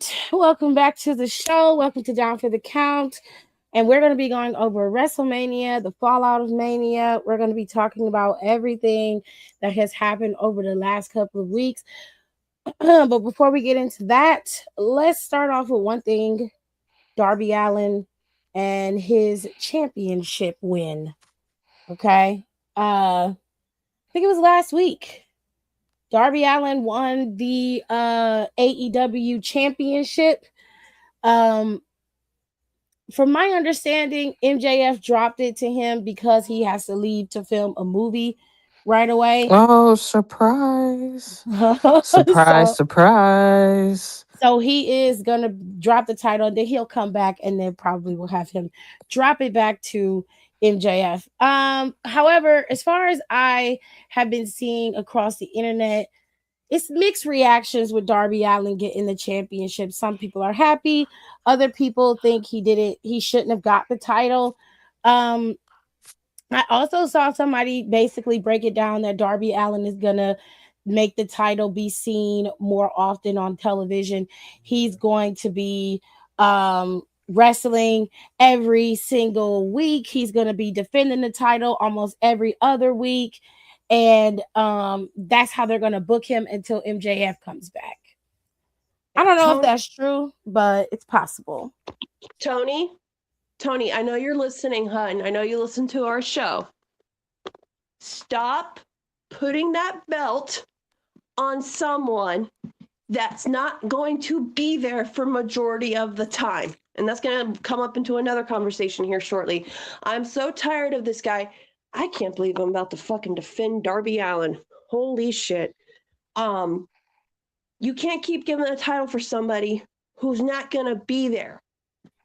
right. Welcome back to the show. Welcome to Down for the Count. And we're going to be going over WrestleMania, the fallout of Mania. We're going to be talking about everything that has happened over the last couple of weeks. But before we get into that, let's start off with one thing: Darby Allin and his championship win. Okay. I think it was last week. Darby Allin won the AEW championship. Um, from my understanding, MJF dropped it to him because he has to leave to film a movie right away. Oh, surprise. Surprise, so surprise. so he is gonna drop the title, and then he'll come back, and then probably will have him drop it back to MJF. However, as far as I have been seeing across the internet, it's mixed reactions with Darby Allin getting the championship. Some people are happy, other people think he shouldn't have got the title. Um, I also saw somebody basically break it down that Darby Allin is gonna make the title be seen more often on television. He's going to be wrestling every single week. He's going to be defending the title almost every other week. And that's how they're going to book him until MJF comes back. I don't know if Tony, that's true, but it's possible. Tony, Tony, I know you're listening, hun. I know you listen to our show. Stop putting that belt on someone that's not going to be there for majority of the time. And that's going to come up into another conversation here shortly. I'm so tired of this guy. I can't believe I'm about to fucking defend Darby Allin. Holy shit. You can't keep giving a title for somebody who's not going to be there.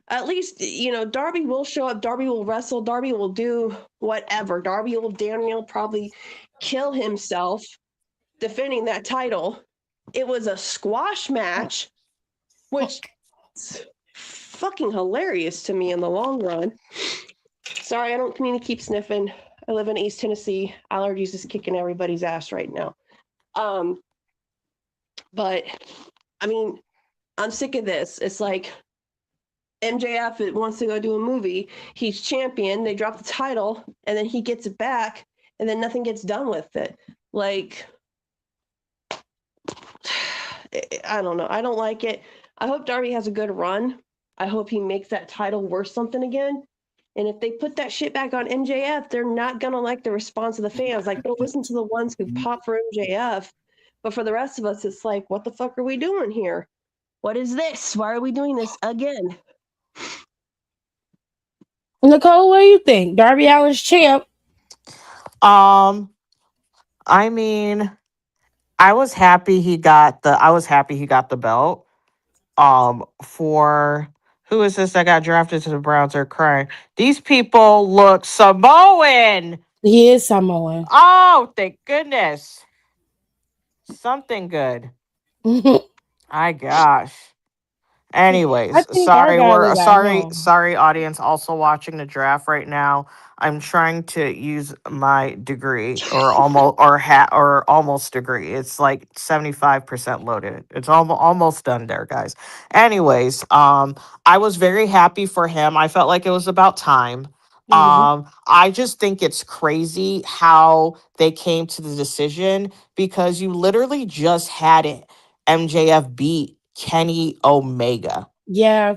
At least, Darby will show up. Darby will wrestle. Darby will do whatever. Darby will Daniel probably kill himself defending that title. It was a squash match, which is fucking hilarious to me in the long run. Sorry, I don't mean to keep sniffing. I live in East Tennessee. Allergies is kicking everybody's ass right now. But I mean, I'm sick of this. It's like MJF wants to go do a movie. He's champion. They drop the title, and then he gets it back, and then nothing gets done with it. Like, I don't know. I don't like it. I hope Darby has a good run. I hope he makes that title worth something again. And if they put that shit back on MJF, they're not gonna like the response of the fans. Like, they'll listen to the ones who pop for MJF, but for the rest of us, it's like, what the fuck are we doing here? What is this? Why are we doing this again? Nicole, what do you think? Darby Allin's champ. Um, I mean, I was happy he got the belt. For who is this that got drafted to the Browns are crying? These people look Samoan. He is Samoan. Oh, thank goodness. Something good. My gosh. I Anyways, think sorry, Argyle we're is at home. sorry, audience, also watching the draft right now. I'm trying to use my degree or almost degree. It's like 75% loaded. It's almost done there, guys. Anyways, I was very happy for him. I felt like it was about time. Mhm. I just think it's crazy how they came to the decision because you literally just had it. MJF beat Kenny Omega. Yeah,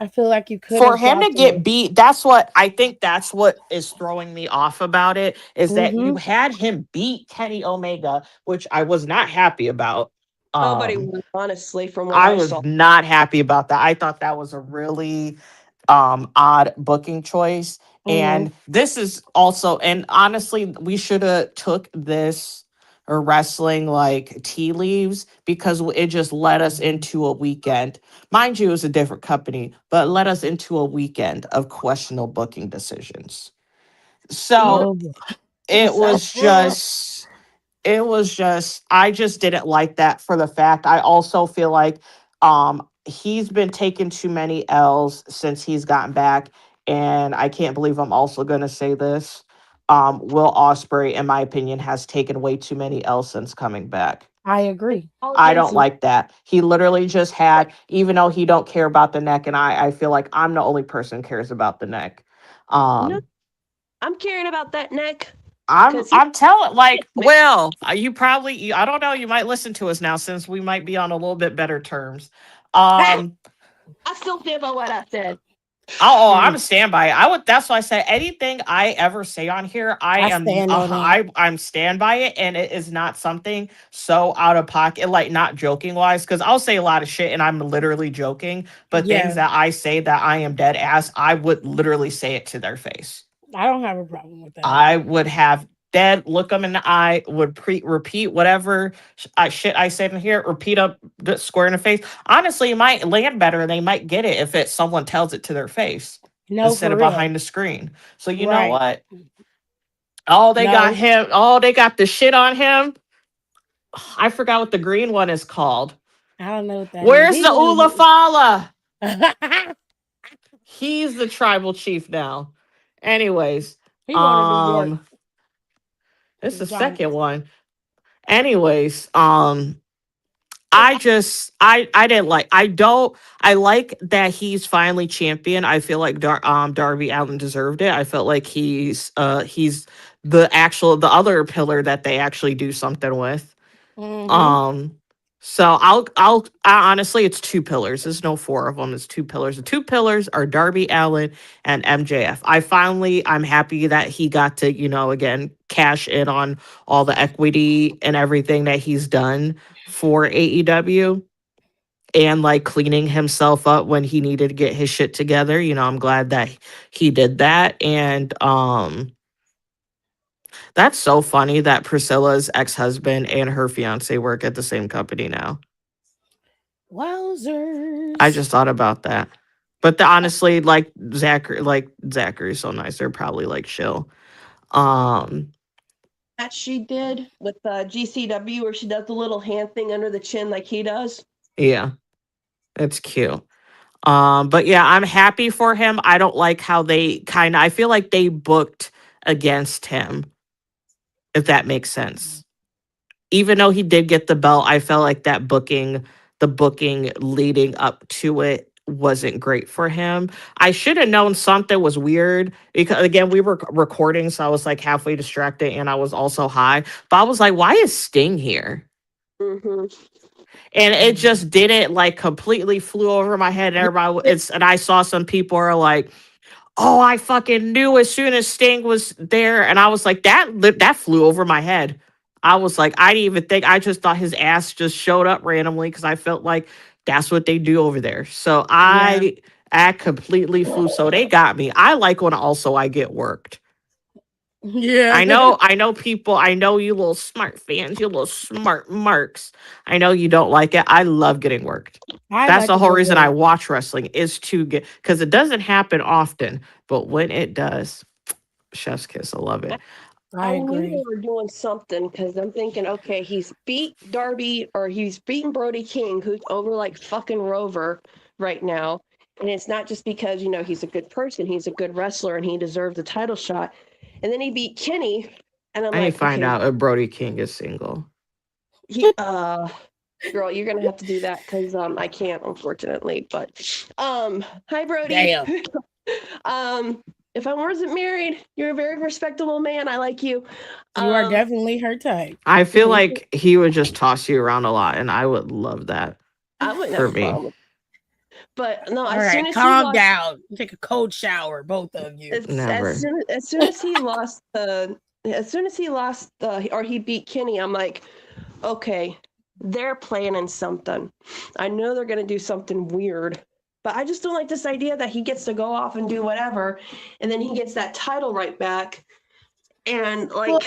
I feel like you could For have him to dropped get him. beat, that's what I think that's what is throwing me off about it is that you Mhm. had him beat Kenny Omega, which I was not happy about. Nobody Um was, honestly, from what I I was saw. not happy about that. I thought that was a really odd booking choice. Mhm. And this is also, and honestly, we should have took this or wrestling like tea leaves because it just led us into a weekend. Mind you, it was a different company, but led us into a weekend of questionable booking decisions. You know, So Oh boy. it so was just I just didn't like that for the fact I also feel like he's been taking too many L's since he's gotten back, and I can't believe I'm also going to say this. Will Osprey, in my opinion, has taken way too many L's since coming back. I And agree. all it I takes don't like that. He literally just had, even though he don't care about the neck, and I feel like I'm the only person who cares about the neck. no, Um, I'm caring about that neck I'm because he I'm telling like, well, you probably I don't know, you might listen to us now since we might be on a little bit better terms. Um I still stand by what I said. I'm Mm, a standby. I would. That's why I say anything I ever say on here, I I am. stand on that. I'm stand by it, and it is not something so out of pocket, like not joking wise, because I'll say a lot of shit, and I'm literally joking. But things Yeah, that I say that I am dead ass, I would literally say it to their face. I don't have a problem with that. I would have dead look them in the eye, would repeat whatever shit I said in here, repeat up the square in the face. Honestly, it might land better and they might get it if it someone tells it to their face No, instead for of real. behind the screen. So you know Right. what? Oh, they got No, him. Oh, they got the shit on him. I forgot what the green one is called. I don't know what that is. Where's He the wanted Ulafala? to. He's the tribal chief now. Anyways, He going to New York um, it's to the the second Giants. one. Anyways, If I didn't like I don't I like that he's finally champion. I feel like Darby Allin deserved it. I felt like he's the other pillar that they actually do something with. Mm-hmm. Um so honestly it's two pillars. There's no four of them. It's two pillars. The two pillars are Darby Allin and MJF. I'm happy that he got to, again, cash in on all the equity and everything that he's done for AEW and like cleaning himself up when he needed to get his shit together. I'm glad that he did that. And that's so funny that Priscilla's ex-husband and her fiance work at the same company now. I Wowzers. just thought about that. But honestly, Zachary's so nice. They're probably like chill. Um, that she did with GCW, where she does the little hand thing under the chin like he does. yeah, it's cute. But yeah, I'm happy for him. I don't like how I feel like they booked against him, if that makes sense. Even though he did get the belt, I felt like the booking leading up to it wasn't great for him. I should have known something was weird because again, we were recording, so I was like halfway distracted and I was also high. But I was like, why is Sting here? Mm-hmm. And it just didn't like completely flew over my head. And and I saw some people are like, oh, I fucking knew as soon as Sting was there. And I was like, that flew over my head. I was like, I didn't even think, I just thought his ass just showed up randomly because I felt like that's what they do over there. So Yeah. I completely flew. So they got me. I like when also I get worked. Yeah. I know people, I know you little smart fans, you little smart marks. I know you don't like it. I love getting worked. I That's like the a whole good reason I work. watch wrestling is to get, because it doesn't happen often, but when it does, chef's kiss. I love it. I I knew they agree. were doing something because I'm thinking, okay, he's beat Darby or he's beaten Brody King, who's over like fucking Rover right now. And it's not just because, he's a good person, he's a good wrestler and he deserves a title shot. And then he beat Kenny. And I'm I need to like, find okay, out if Brody King is single. he, girl, you're going to have to do that because I can't, unfortunately. But, hi, Brody. Damn. um, if I wasn't married, you're a very respectable man. I like you. You are Um, definitely her type. I feel like he would just toss you around a lot, and I would love that I wouldn't have for a me. problem. But no, All as soon right, as he calm lost, down. Take a cold shower, both of you. Never. as soon as he lost as soon as he lost or he beat Kenny, I'm like, okay, they're planning something. I know they're gonna do something weird. But I just don't like this idea that he gets to go off and do whatever, and then he gets that title right back. And Well, like,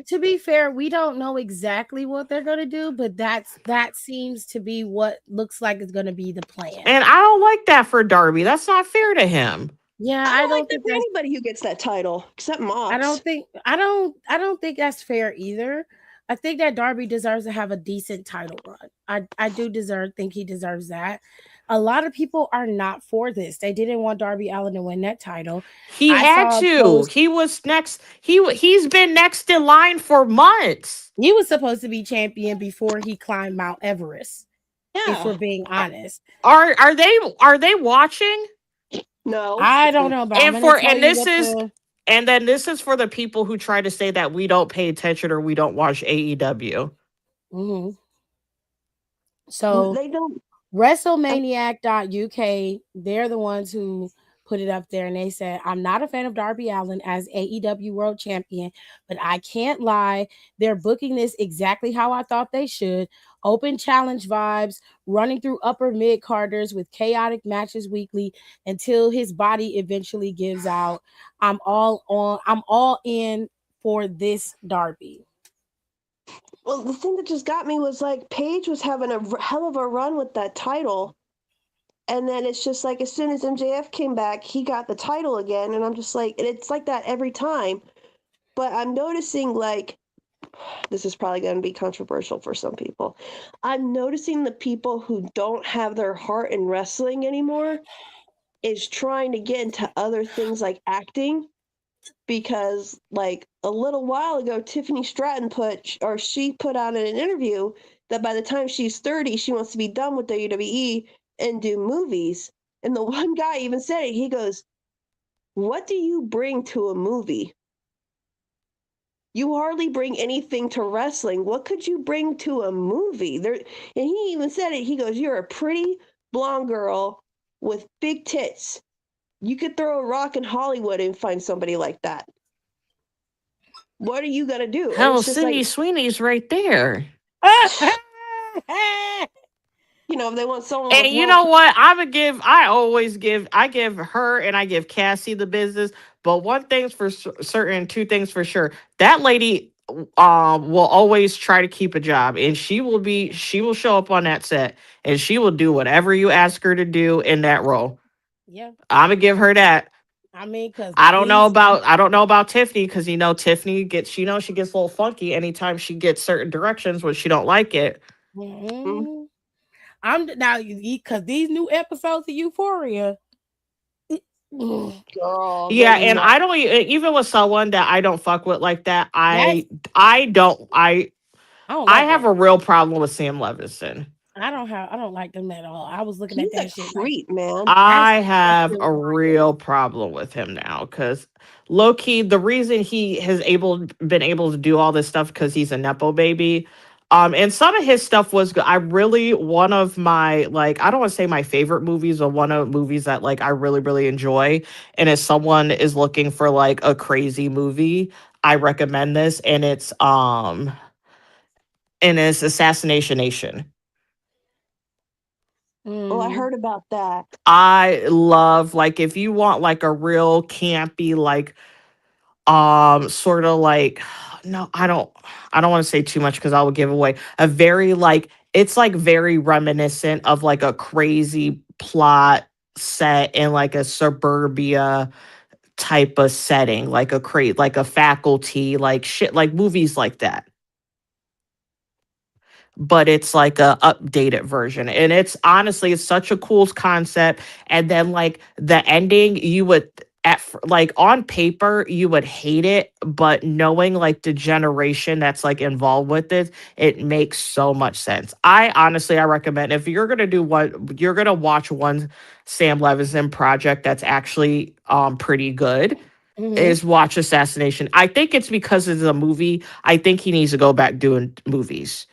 to be fair, we don't know exactly what they're gonna do, but that seems to be what looks like is gonna be the plan. And I don't like that for Darby. That's not fair to him. Yeah, I I don't like don't that think for that's anybody who gets that title except I Mox. don't think I don't think that's fair either. I think that Darby deserves to have a decent title run. I do deserve think he deserves that. A lot of people are not for this. They didn't want Darby Allin to win that title. He I had saw a to. post. He was next. He's been next in line for months. He was supposed to be champion before he climbed Mount Everest, if Yeah. we're being honest. Are they watching? No. I don't know, but I'm And gonna for tell and you this what is the and then this is for the people who try to say that we don't pay attention or we don't watch AEW. mhm. So They don't. WrestleManiac.uk, they're the ones who put it up there and they said, I'm not a fan of Darby Allin as AEW World Champion, but I can't lie. They're booking this exactly how I thought they should. Open challenge vibes, running through upper mid carders with chaotic matches weekly until his body eventually gives out. I'm all in for this Darby. Well, the thing that just got me was like Paige was having a hell of a run with that title. And then it's just like as soon as MJF came back, he got the title again. And I'm just like, and it's like that every time. But I'm noticing like this is probably going to be controversial for some people. I'm noticing the people who don't have their heart in wrestling anymore is trying to get into other things like acting because like a little while ago Tiffany Stratton she put out in an interview that by the time she's 30 she wants to be done with WWE and do movies. And the one guy even said it. He goes, "What do you bring to a movie? You hardly bring anything to wrestling. What could you bring to a movie?" There, and he even said it. He goes, "You're a pretty blonde girl with big tits. You could throw a rock in Hollywood and find somebody like that. What are you gonna do?" And Hell, it's just like, Sydney Sweeney's right there. if they want someone And with you world, know what? I give her and I give Cassie the business. But one thing's for certain, two things for sure. That lady will always try to keep a job, and she will show up on that set, and she will do whatever you ask her to do in that role. Yeah, I'm gonna give her that. I mean, because these. I don't know about Tiffany because Tiffany gets she gets a little funky anytime she gets certain directions when she don't like it. mm, Mhm. I'm now because these new episodes of Euphoria. mm, girl, Yeah, they and know. I don't even with someone that I don't fuck with like that. That's I don't I don't I like have that. a real problem with Sam Levinson. I don't like them at all. I was looking at He's a that shit like creep, man. that's I have fucking a wild. real problem with him now because low key, the reason he has been able to do all this stuff because he's a nepo baby. And some of his stuff was good. I really one of my like I don't want to say my favorite movies, but one of movies that like I really enjoy. And if someone is looking for like a crazy movie, I recommend this. And it's Assassination Nation. Oh, I Mm, heard about that. I love like if you want like a real campy like sort of like no I don't want to say too much because I will give away a very like it's like very reminiscent of like a crazy plot set in like a suburbia type of setting like like a faculty like shit like movies like that, but it's like a updated version, and it's honestly it's such a cool concept. And then like the ending you would like on paper you would hate it, but knowing like the generation that's like involved with it, it makes so much sense. I recommend if you're gonna do what you're gonna watch one Sam Levinson project that's actually pretty good hmm is watch Assassination. I think it's because it's a movie. I think he needs to go back doing movies.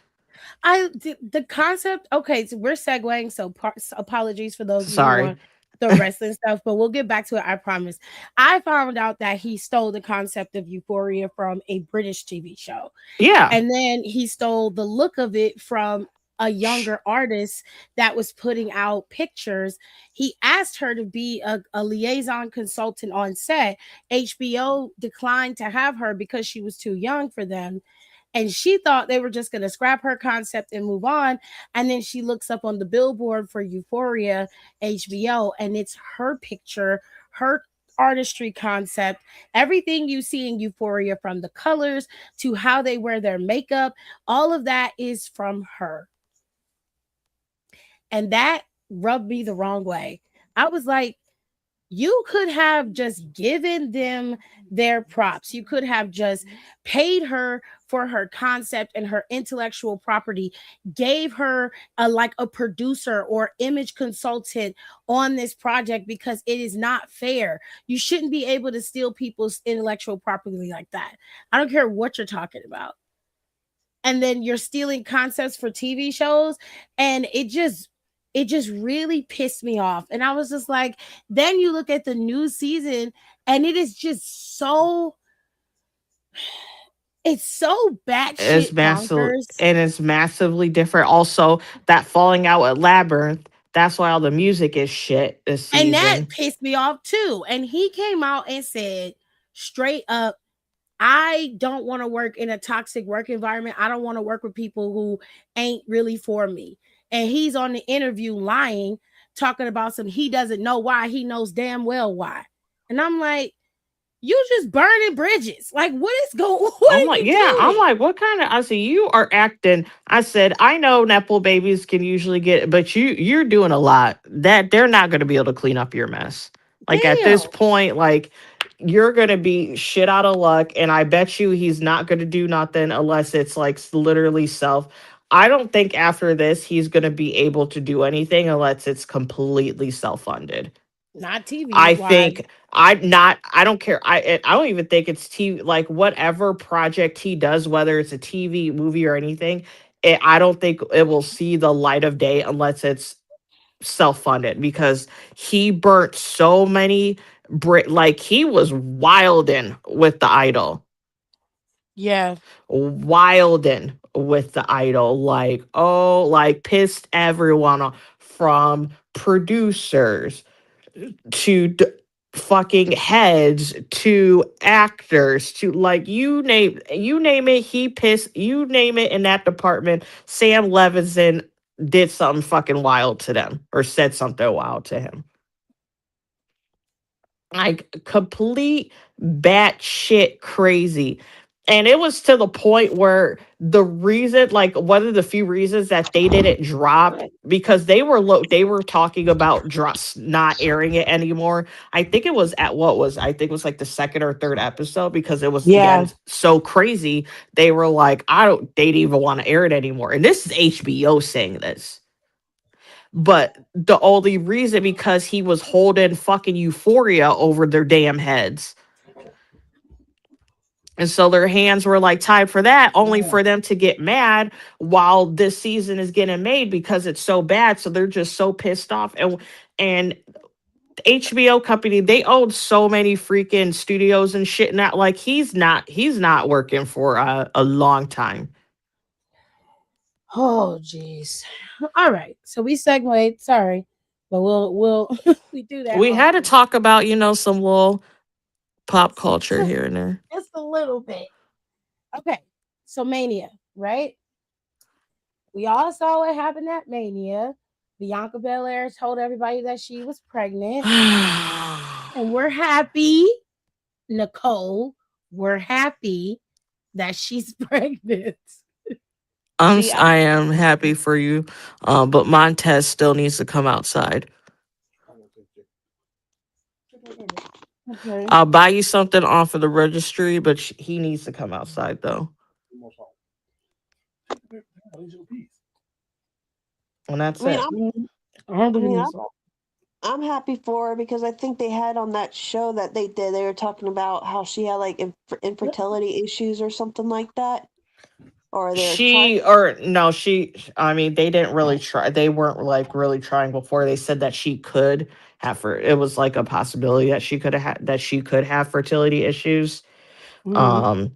the concept. Okay, so we're segueing. So apologies for those of you who Sorry. want the wrestling stuff, but we'll get back to it. I promise. I found out that he stole the concept of Euphoria from a British TV show. Yeah. And then he stole the look of it from a younger artist that was putting out pictures. He asked her to be a liaison consultant on set. HBO declined to have her because she was too young for them. And she thought they were just going to scrap her concept and move on. And then she looks up on the billboard for Euphoria HBO, and it's her picture, her artistry concept, everything you see in Euphoria, from the colors to how they wear their makeup, all of that is from her. And that rubbed me the wrong way. I was like, you could have just given them their props. You could have just paid her for her concept and her intellectual property, gave her a producer or image consultant on this project, because it is not fair. You shouldn't be able to steal people's intellectual property like that. I don't care what you're talking about. And then you're stealing concepts for TV shows, and it just really pissed me off. And I was just like, then you look at the new season, and it is just so, it's so It's batshit massive, bonkers. and it's massively different. Also, that falling out at Labyrinth. That's why all the music is shit this And that season. pissed me off too. And he came out and said straight up, I don't want to work in a toxic work environment. I don't want to work with people who ain't really for me. And he's on the interview lying, talking about some he doesn't know why. He knows damn well why. And I'm like, you just burning bridges. Like, what is going? What I'm are like, you yeah, I'm doing? like, what kind of? I said, you are acting. I said, I know Nepo babies can usually get, but you're doing a lot that they're not going to be able to clean up your mess. Like at Damn. this point, like you're going to be shit out of luck, and I bet you he's not going to do nothing unless it's like literally self. I don't think after this he's going to be able to do anything unless it's completely self funded. Not TV I wise. think I don't care. I don't even think it's TV, like whatever project he does, whether it's a TV, movie or anything, I don't think it will see the light of day unless it's self-funded, because he burnt so many like he was wilding with the idol. Yeah. Wilding with the idol, like, oh, like pissed everyone off, from producers to fucking heads to actors to like you name it, he pissed, you name it in that department. Sam Levinson did something fucking wild to them or said something wild to him, like complete batshit crazy. And it was to the point where the reason, like one of the few reasons that they didn't drop, because they were talking about just not airing it anymore. I think it was at what was, I think it was like the second or third episode, because it was Yeah. again so crazy. They were like, I don't, they didn't even want to air it anymore. And this is HBO saying this. But the only reason, because he was holding fucking Euphoria over their damn heads. And so their hands were like tied for that, only for them to get mad while this season is getting made because it's so bad. So they're just so pissed off. And HBO company, they own so many freaking studios and shit. Not like he's not working for a long time. Oh, jeez. All right. So we segued. Sorry, but we'll we do that We had to often. talk about, some little pop culture here and there. Just a little bit. Okay. So Mania, right? We all saw what happened at Mania. Bianca Belair told everybody that she was pregnant, and we're happy, Nicole. We're happy that she's pregnant. See, I am happy for you, but Montez still needs to come outside. Okay. I'll buy you something off of the registry, but he needs to come outside though, and I that's mean, it. I'm, I don't I mean, believe I'm, so. I'm happy for her because I think they had on that show that they did. They were talking about how she had like infertility issues or something like that, or they were trying. She or no, she. I mean, they didn't really try. They weren't like really trying before. They said that she could have her. It was like a possibility that she could have fertility issues. Mm-hmm. Um,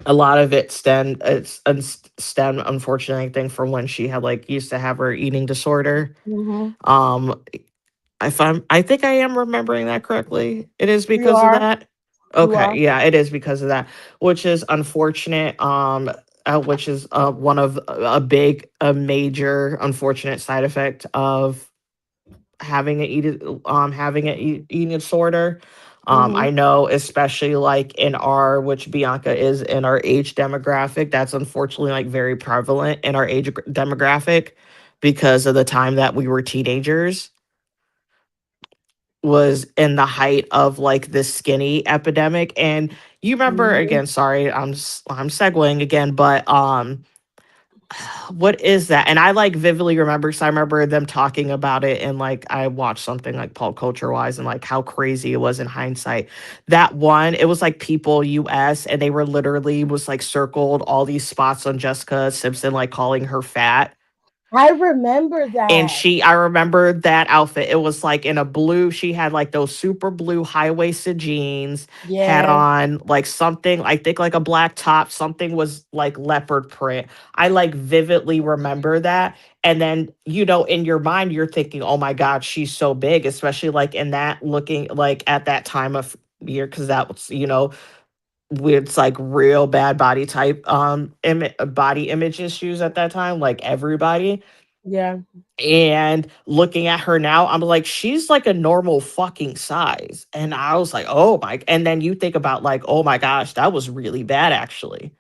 a lot of it stem unfortunately, I think, from when she had like used to have her eating disorder. Mm-hmm. Um, I think I am remembering that correctly. It is You because of are. that. You Okay, are. yeah, it is because of that, which is unfortunate. Which is one of a major unfortunate side effect of having an eating disorder. Mm-hmm. I know, especially like in our, which Bianca is in our age demographic, that's unfortunately like very prevalent in our age demographic, because of the time that we were teenagers, was in the height of like this skinny epidemic. And you remember, Mhm. again, sorry, I'm segueing again, but what is that? And I like vividly remember, because I remember them talking about it, and like I watched something like pop culture wise, and like how crazy it was in hindsight. That one, it was like People US, and they were literally was like circled all these spots on Jessica Simpson, like calling her fat. I remember And that. I remember that outfit. It was like in a blue, she had like those super blue high waisted jeans, had Yeah, on like something, I think like a black top, something was like leopard print. I like vividly remember that. And then, in your mind, you're thinking, oh my God, she's so big, especially like in that looking like at that time of year, because that was, with like real bad body type, body image issues at that time, like everybody. yeah, And looking at her now, I'm like, she's like a normal fucking size. And I was like, oh my. And then you think about like, oh my gosh, that was really bad actually.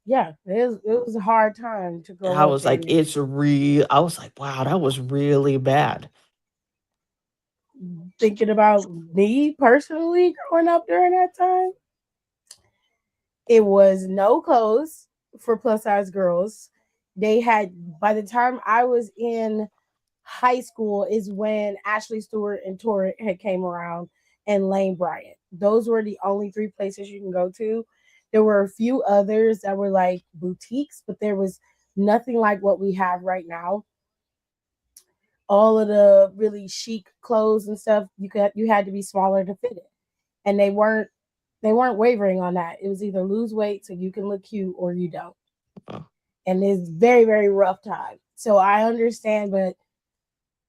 yeah. It was a hard time to grow I up was like, in. it's real. I was like, wow, that was really bad. Thinking about me personally growing up during that time, it was no clothes for plus size girls. They had, by the time I was in high school, is when Ashley Stewart and Torrent had came around, and Lane Bryant. Those were the only three places you can go to. There were a few others that were like boutiques, but there was nothing like what we have right now. All of the really chic clothes and stuff, you had to be smaller to fit it, and they weren't wavering on that. It was either lose weight so you can look cute or you don't, Uh, and it's very very rough time. So I understand, but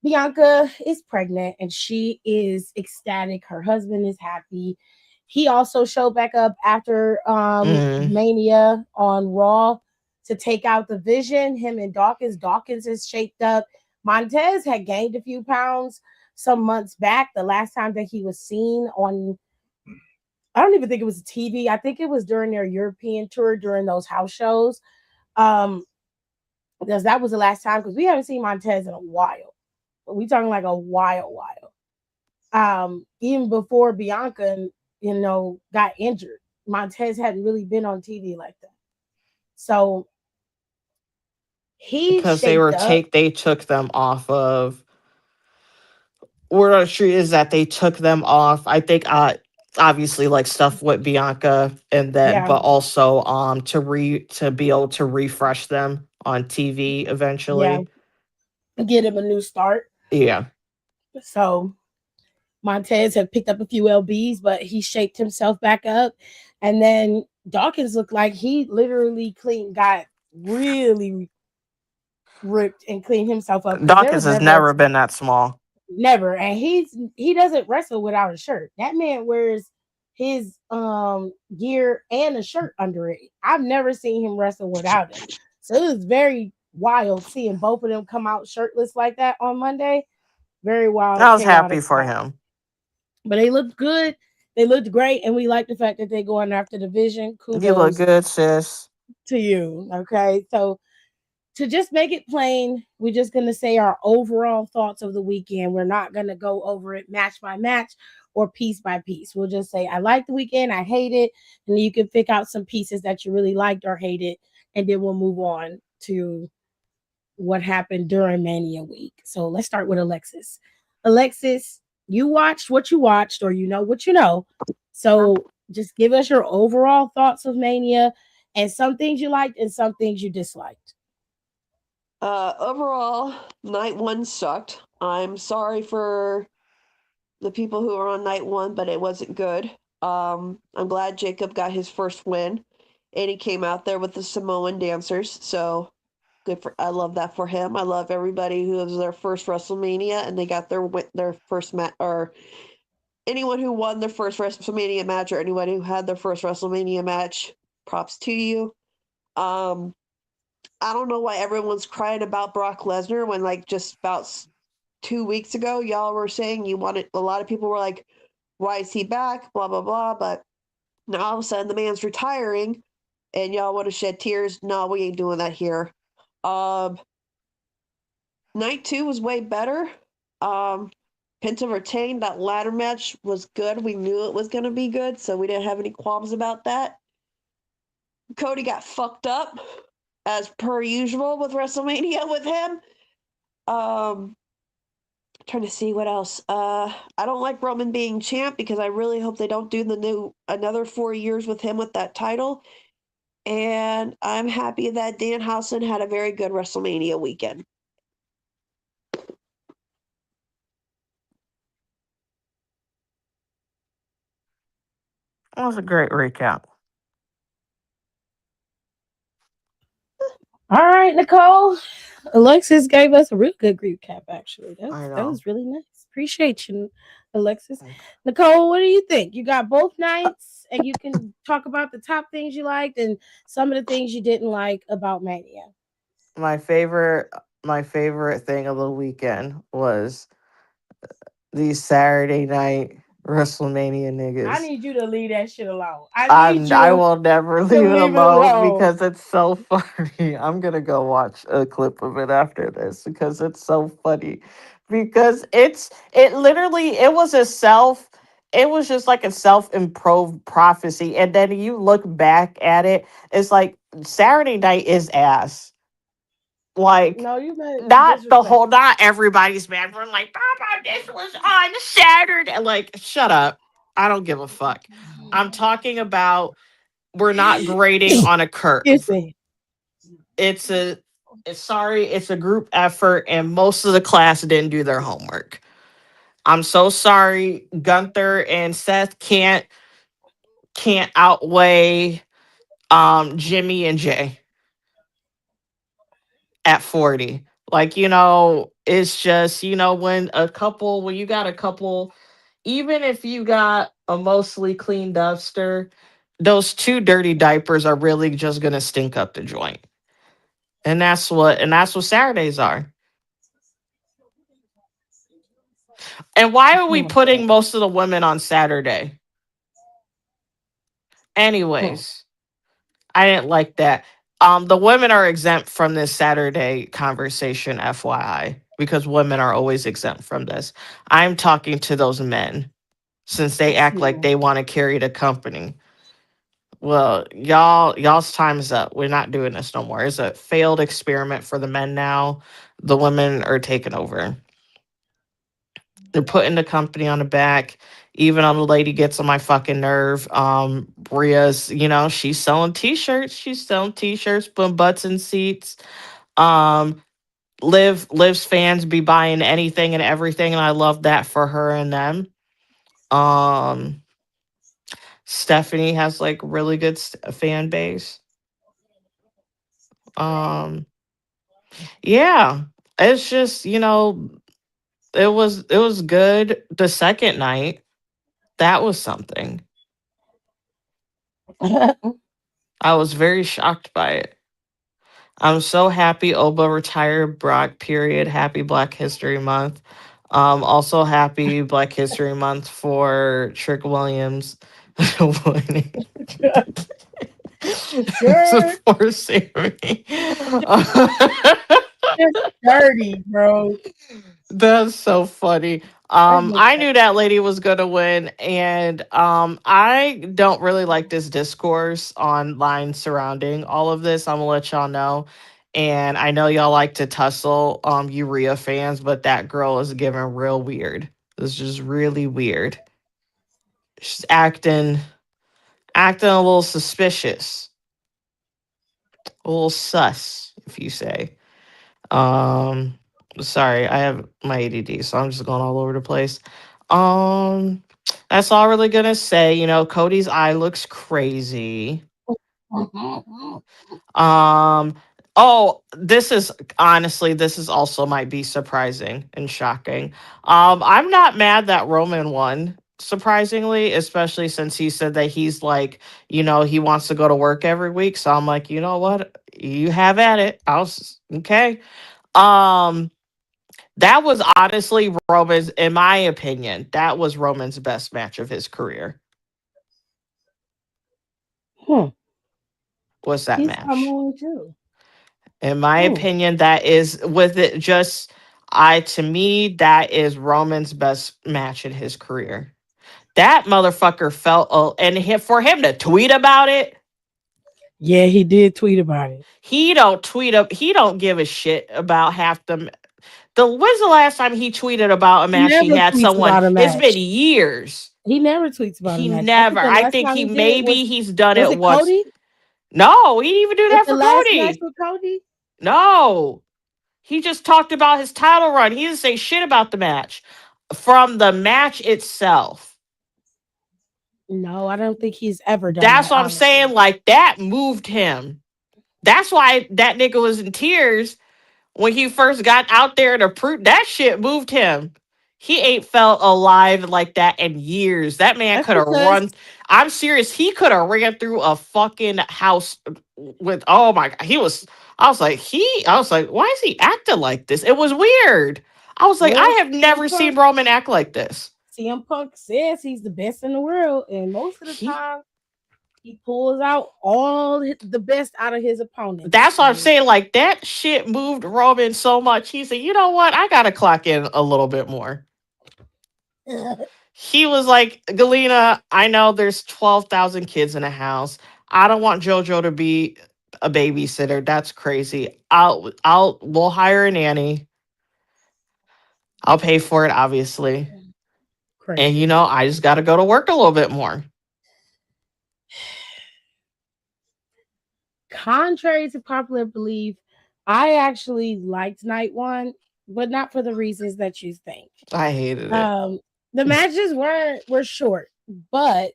Bianca is pregnant and she is ecstatic. Her husband is happy. He also showed back up after mm, Mania on Raw to take out the Vision. Him and Dawkins. Dawkins is shaped up. Montez had gained a few pounds some months back. The last time that he was seen on, I don't even think it was TV. I think it was during their European tour during those house shows. Um, because that was the last time, because we haven't seen Montez in a while. We talking like a while. Even before Bianca, got injured, Montez hadn't really been on TV like that. So he because shaped up. they took them off of, word on the street is that they took them off. I think obviously like stuff with Bianca, and then Yeah, but also to be able to refresh them on TV yeah, eventually. get him a new start. Yeah. So Montez had picked up a few lbs, but he shaped himself back up. And then Dawkins looked like he literally got really ripped and cleaned himself up, because there Dawkins was has never a never been that small. never. And he doesn't wrestle without a shirt. That man wears his gear and a shirt under it. I've never seen him wrestle without it. So it was very wild seeing both of them come out shirtless like that on Monday. Very wild, I was happy chaotic for time. him. But they looked good. They looked great, and we like the fact that they're going after the Vision. You look Kudos good, sis. to you. Okay, so to just make it plain, we're just going to say our overall thoughts of the weekend. We're not going to go over it match by match or piece by piece. We'll just say, I like the weekend, I hate it. And you can pick out some pieces that you really liked or hated. And then we'll move on to what happened during Mania week. So let's start with Alexis. Alexis, you watched what you watched, or you know what you know. So just give us your overall thoughts of Mania and some things you liked and some things you disliked. Overall, night one sucked. I'm sorry for the people who were on night one, but it wasn't good. I'm glad Jacob got his first win, and he came out there with the Samoan dancers. So good for, I love that for him. I love everybody who was their first WrestleMania and they got their first match, or anyone who won their first WrestleMania match, or anyone who had their first WrestleMania match. Props to you. Um, I don't know why everyone's crying about Brock Lesnar when, like, just about 2 weeks ago, y'all were saying you wanted. A lot of people were like, "Why is he back?" Blah blah blah. But now all of a sudden the man's retiring, and y'all want to shed tears. No, we ain't doing that here. Um, Night two was way better. Um, Penta retained. That ladder match was good. We knew it was going to be good, so we didn't have any qualms about that. Cody got fucked up, as per usual with WrestleMania with him. Um, Trying to see what else. I don't like Roman being champ because I really hope they don't do the new another 4 years with him with that title. And I'm happy that Danhausen had a very good WrestleMania weekend. That was a great recap. All right, Nicole. Alexis gave us a real good recap, actually. That, I that know. was really nice. Appreciate you, Alexis. Nicole, what do you think? You got both nights, and you can talk about the top things you liked and some of the things you didn't like about Mania. My favorite my favorite thing of the weekend was these Saturday night WrestleMania I niggas. need you to leave that shit alone. I need I you will never to leave it leave it alone alone. because it's so funny. I'm gonna go watch a clip of it after this because it's so funny. Because it literally it was a self it was just like a self-improved prophecy. And then you look back at it, it's like Saturday night is ass. Like No, you meant not the disrespect. whole not everybody's mad. We're like, Baba, this was on Saturday. Like, shut up. I don't give a fuck. I'm talking about we're not grading on a Excuse curve. me. It's a it's a group effort and most of the class didn't do their homework. I'm so sorry. Gunther and Seth can't outweigh Jimmy and Jay at 40. Like, it's just, when you got a couple, even if you got a mostly clean dumpster, those two dirty diapers are really just gonna stink up the joint. And that's what Saturdays are. And why are we putting most of the women on Saturday? Anyways, I didn't like that. The women are exempt from this Saturday conversation, FYI, because women are always exempt from this. I'm talking to those men since they act like they want to carry the company. Well, y'all's time is up. We're not doing this no more. It's a failed experiment for the men now. The women are taking over. They're putting the company on the back. Even on the lady gets on my fucking nerve. Rhea's, she's selling t-shirts. She's selling t-shirts, putting butts in seats. Um, Liv's fans be buying anything and everything, and I love that for her and them. Um, Stephanie has like really good fan base. Um, yeah, it's just it was good. The second night, that was something. I was very shocked by it. I'm so happy Oba retired Brock, period. Happy Black History Month. Also happy Black History Month for Trick Williams winning. Girl, For Sammy. just dirty, bro. That's so funny. That just I knew that lady was gonna win, and I don't really like this discourse online surrounding all of this. I'm gonna let y'all know. And I know y'all like to tussle Urea fans, but that girl is giving real weird. It's just really weird. She's acting a little suspicious, a little sus, if you say. Um, Sorry, I have my ADD, so I'm just going all over the place. Um, that's all really gonna say. Cody's eye looks crazy. Um, oh, this is also might be surprising and shocking. I'm not mad that Roman won. Surprisingly, especially since he said that he's like, he wants to go to work every week. So I'm like, you know what? You have at it. Okay. Um, that was honestly Roman's, in my opinion, that was Roman's best match of his career. Hmm. Was that He's match? Samoan too. In my Hmm. opinion, that is with it just. To me, that is Roman's best match in his career. That motherfucker felt, for him to tweet about it, Yeah, he did tweet about it. he don't give a shit about half them. When's the last time he tweeted about a He match he never had tweets someone? about a It's been match. years. He never tweets about a He match. I think never. the I last think time he he did it maybe he's done was it it once. Cody? No, he didn't even do Was that the for last match Cody. with Cody? No. He just talked about his title run. He didn't say shit about the match. From the match itself. No, I don't think he's ever done That's that, what I'm saying. honestly. Like, that moved him. That's why that nigga was in tears when he first got out there to prove that shit moved him. He ain't felt alive like that in years. That man That's could have because run. I'm serious. He could have ran through a fucking house with. Oh my god. I was like, why is he acting like this? It was weird. I was like, I well, have never seen Roman act like this. CM Punk says he's the best in the world, and most of the He. time he pulls out the best out of his opponents. That's what I'm And saying. Like, that shit moved Roman so much. He said, you know what? I gotta clock in a little bit more. He was like, Galena, I know there's 12,000 kids in a house. I don't want JoJo to be a babysitter. That's crazy. We'll hire a nanny. I'll pay for it, obviously. And, crazy. I just got to go to work a little bit more. Contrary to popular belief, I actually liked night one, but not for the reasons that you think. I hated it. The matches were short, but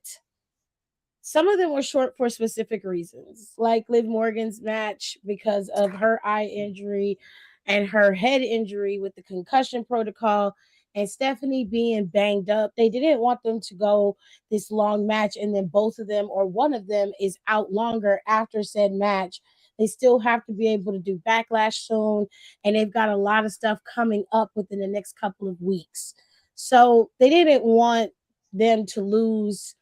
some of them were short for specific reasons, like Liv Morgan's match because of her eye injury and her head injury with the concussion protocol, and Stephanie being banged up. They didn't want them to go this long match and then both of them or one of them is out longer after said match. They still have to be able to do backlash soon, and they've got a lot of stuff coming up within the next couple of weeks. So they didn't want them to lose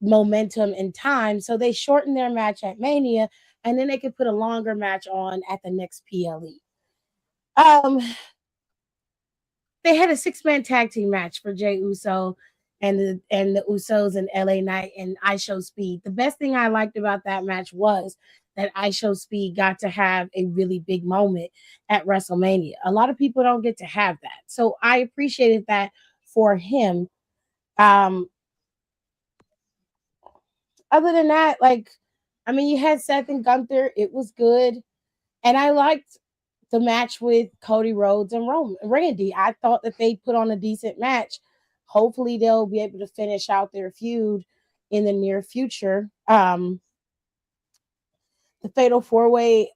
momentum and time. So they shortened their match at Mania, and then they could put a longer match on at the next PLE. Um, they had a 6-man tag team match for Jey Uso and the Usos and LA Knight and I Show Speed. The best thing I liked about that match was that I Show Speed got to have a really big moment at WrestleMania. A lot of people don't get to have that. So I appreciated that for him. Um, Other than that, like, I mean, you had Seth and Gunther. It was good. And I liked the match with Cody Rhodes and Randy. I thought that they put on a decent match. Hopefully, they'll be able to finish out their feud in the near future. The Fatal 4-Way.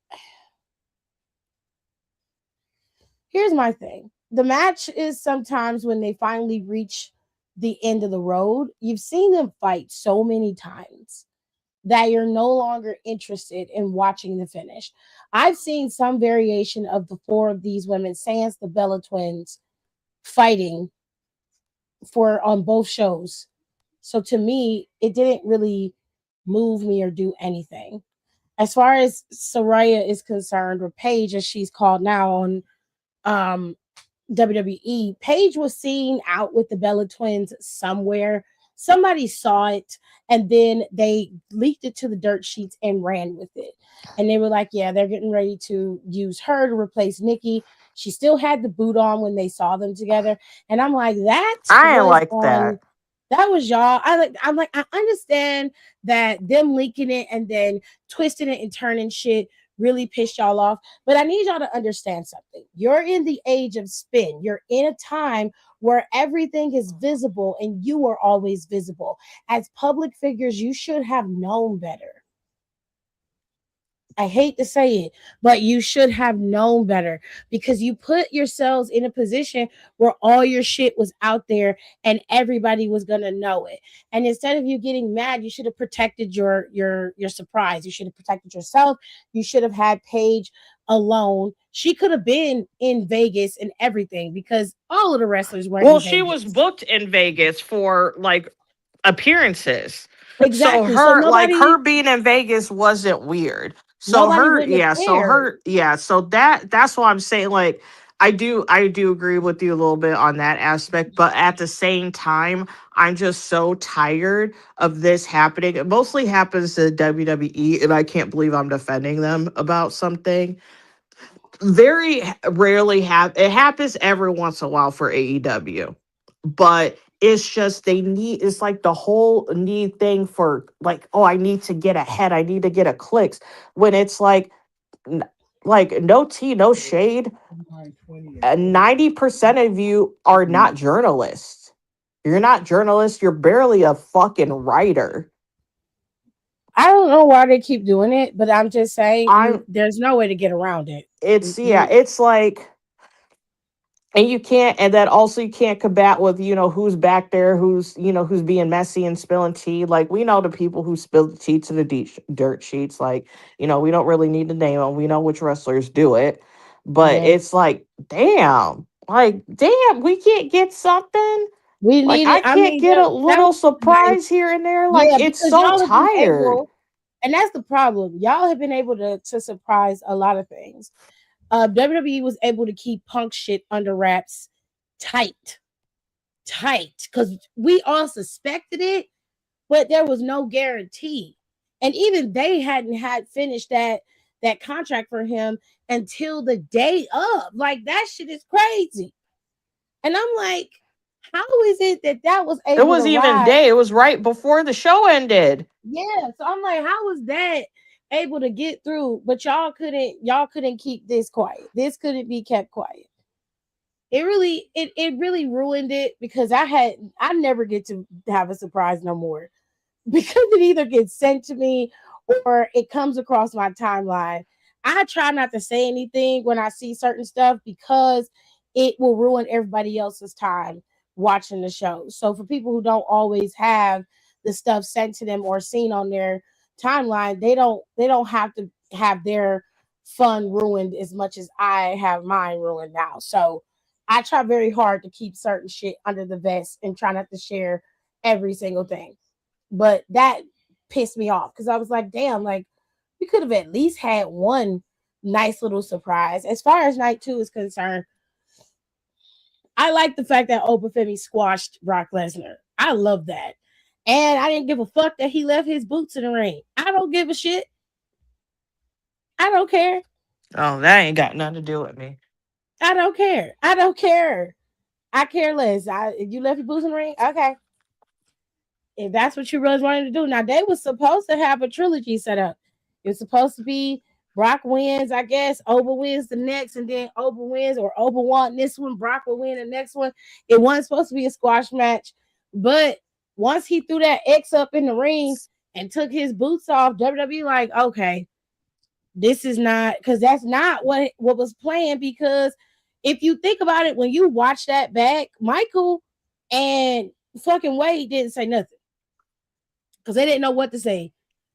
Here's my thing. The match is sometimes when they finally reach the end of the road, you've seen them fight so many times that you're no longer interested in watching the finish. I've seen some variation of the four of these women, sans the Bella twins, fighting for on both shows. So to me, it didn't really move me or do anything. As far as Soraya is concerned, or Paige as she's called now on um WWE, Paige was seen out with the Bella twins somewhere. Somebody saw it and then they leaked it to the dirt sheets and ran with it. And they were like, yeah, they're getting ready to use her to replace Nikki. She still had the boot on when they saw them together. And I'm like, I ain't like that. that was y'all. I'm like, I understand that them leaking it and then twisting it and turning shit really pissed y'all off. But I need y'all to understand something. You're in the age of spin. You're in a time where everything is visible and you are always visible. As public figures, you should have known better. I hate to say it, but you should have known better because you put yourselves in a position where all your shit was out there and everybody was gonna know it. And instead of you getting mad, you should have protected your surprise. You should have protected yourself. You should have had Paige alone. She could have been in Vegas and everything because all of the wrestlers weren't Well, in she was Vegas. booked in Vegas for like appearances. So Exactly. So her nobody being in Vegas wasn't weird. So nobody her wouldn't have yeah, cared. so that's why I'm saying, like, I do agree with you a little bit on that aspect, but at the same time, I'm just so tired of this happening. It mostly happens to WWE, and I can't believe I'm defending them about something. Very rarely have it happens every once in a while for AEW, but it's just they need it's like the whole need thing for like, oh, I need to get ahead, I need to get a clicks, when it's like n- like no tea, no shade, 90% of you are not journalists. You're not journalists. You're barely a fucking writer. I don't know why they keep doing it, but I'm just saying you I'm. there's no way to get around it. It's yeah. You It's like, and you can't, and then also you can't combat with who's back there, who's being messy and spilling tea. Like, we know the people who spill the tea to the dirt sheets. Like, we don't really need to name them. We know which wrestlers do it, but yeah. it's like damn, we can't get something. We Like, needed I I can't mean get a that little was nice. surprise here and there. Like, Yeah, it's because so y'all have been tired. able, and that's the problem. Y'all have been able to surprise a lot of things. WWE was able to keep punk shit under wraps tight, tight, because we all suspected it, but there was no guarantee. And even they hadn't had finished that contract for him until the day of. Like, that shit is crazy. And I'm like, how is it that was It able to was even ride? day. It was right before the show ended. Yeah. So I'm like, how was that able to get through? But y'all couldn't keep this quiet. This couldn't be kept quiet. It really ruined it because I never get to have a surprise no more. Because it either gets sent to me or it comes across my timeline. I try not to say anything when I see certain stuff because it will ruin everybody else's time watching the show. So for people who don't always have the stuff sent to them or seen on their timeline, they don't have to have their fun ruined as much as I have mine ruined now. So I try very hard to keep certain shit under the vest and try not to share every single thing. But that pissed me off because I was like, damn, like we could have at least had one nice little surprise. As far as night two is concerned, I like the fact that Oprah Femi squashed Brock Lesnar. I love that. And I didn't give a fuck that he left his boots in the ring. I don't give a shit. I don't care. Oh, that ain't got nothing to do with me. I don't care. I don't care. I care less. If you left your boots in the ring, okay. If that's what you really wanted to do. Now they were supposed to have a trilogy set up. It was supposed to be Brock wins, I guess. Oba wins the next, and then Oba wins, or Oba won this one. Brock will win the next one. It wasn't supposed to be a squash match, but once he threw that X up in the ring and took his boots off, WWE like, okay, this is not because that's not what was planned. Because if you think about it, when you watch that back, Michael and fucking Wade didn't say nothing because they didn't know what to say.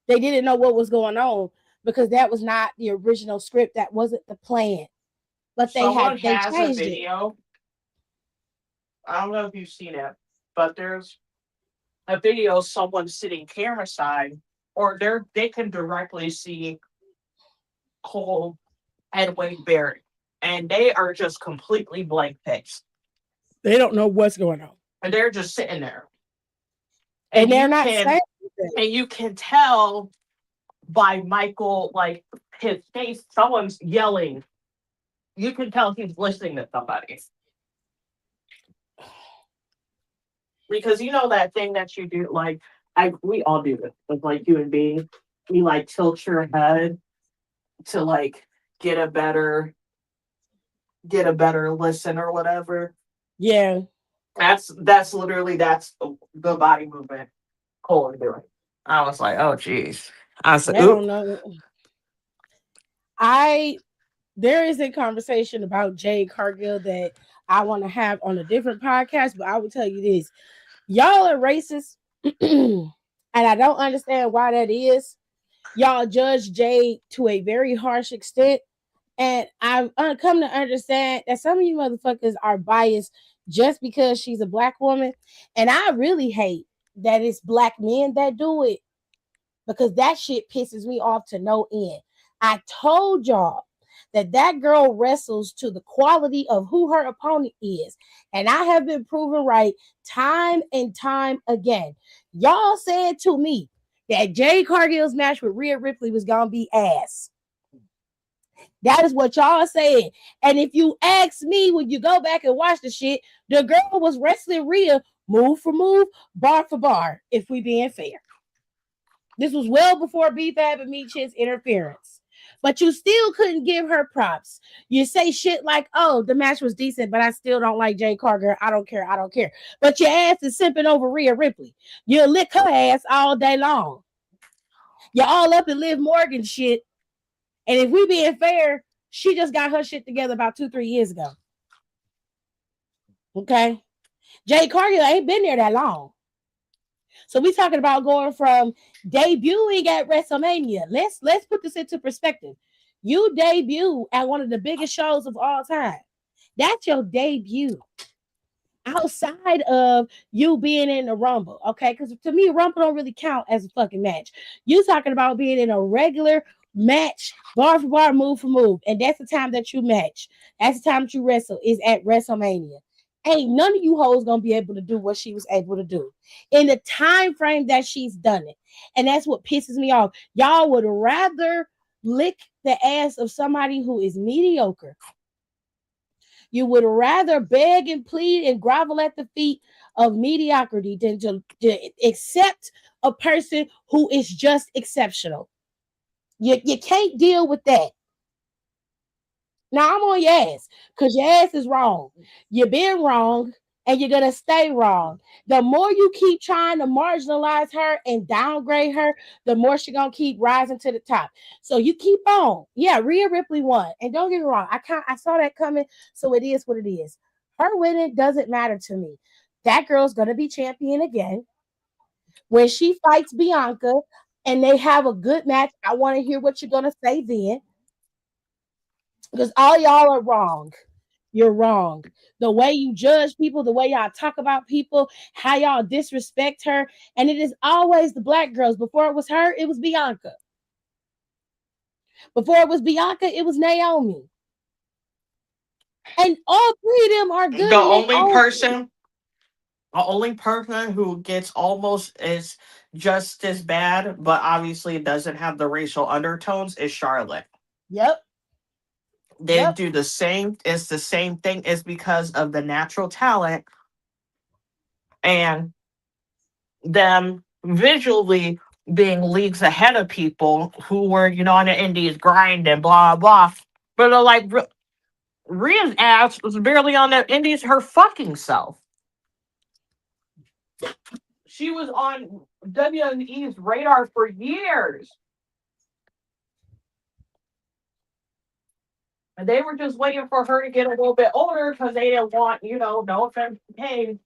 They didn't know what was going on because that was not the original script. That wasn't the plan. But Someone they has a changed it. video. I don't know if you've seen it, but there's a video of someone sitting camera side, or they can directly see Cole and Wade Barrett, and they are just completely blank faced, They don't know what's going on. and they're just sitting there, And and they're not saying you can tell by Michael, like, his face, someone's yelling. You can tell he's listening to somebody. Because that thing that you do, like, we all do this with, like, human beings. You, like, tilt your head to, like, get a better listen or whatever. yeah. That's literally that's the body movement Cole is doing. I was like, oh geez. I said, They oop. don't know. I There is a conversation about Jade Cargill that I want to have on a different podcast, but I will tell you this. Y'all are racist. And I don't understand why that is. Y'all judge Jade to a very harsh extent. And I've come to understand that some of you motherfuckers are biased just because she's a black woman. And I really hate that it's black men that do it because that shit pisses me off to no end. I told y'all that girl wrestles to the quality of who her opponent is. And I have been proven right time and time again. Y'all said to me that Jade Cargill's match with Rhea Ripley was going to be ass. That is what y'all said. And if you ask me, when you go back and watch the shit, the girl was wrestling Rhea move for move, bar for bar, if we being fair. This was well before B-Fab and Meech's interference. But you still couldn't give her props. You say shit like, oh, the match was decent, but I still don't like Jay Cargill. I don't care. I don't care. But your ass is simping over Rhea Ripley. You'll lick her ass all day long. You're all up in Liv Morgan shit. And if we being fair, she just got her shit together about 2-3 years ago. Okay? Jay Cargill ain't been there that long. So we talking about going from debuting at WrestleMania. Let's put this into perspective. You debut at one of the biggest shows of all time. That's your debut. Outside of you being in the Rumble, okay? Because to me, Rumble don't really count as a fucking match. You talking about being in a regular match, bar for bar, move for move, and that's the time that you match. That's the time that you wrestle is at WrestleMania. Ain't none of you hoes gonna be able to do what she was able to do in the time frame that she's done it, and that's what pisses me off. Y'all would rather lick the ass of somebody who is mediocre. You would rather beg and plead and grovel at the feet of mediocrity than to accept a person who is just exceptional. You can't deal with that. Now I'm on your ass because your ass is wrong. You've been wrong and you're going to stay wrong. The more you keep trying to marginalize her and downgrade her, the more she's going to keep rising to the top. So you keep on. Yeah, Rhea Ripley won. And don't get me wrong, I saw that coming, so it is what it is. Her winning doesn't matter to me. That girl's going to be champion again. When she fights Bianca and they have a good match, I want to hear what you're going to say then. Because all y'all are wrong. You're wrong. The way you judge people, the way y'all talk about people, how y'all disrespect her. And it is always the black girls. Before it was her, it was Bianca. Before it was Bianca, it was Naomi. And all three of them are good The in their only own. person, the only person who gets almost as just as bad, but obviously doesn't have the racial undertones, is Charlotte. Yep. They Yep. do the same. It's the same thing. It's because of the natural talent and them visually being leagues ahead of people who were, on the indies grinding, blah blah. But like Rhea's ass was barely on the indies her fucking self. She was on WWE's radar for years. And they were just waiting for her to get a little bit older because they didn't want, no offense to Paige.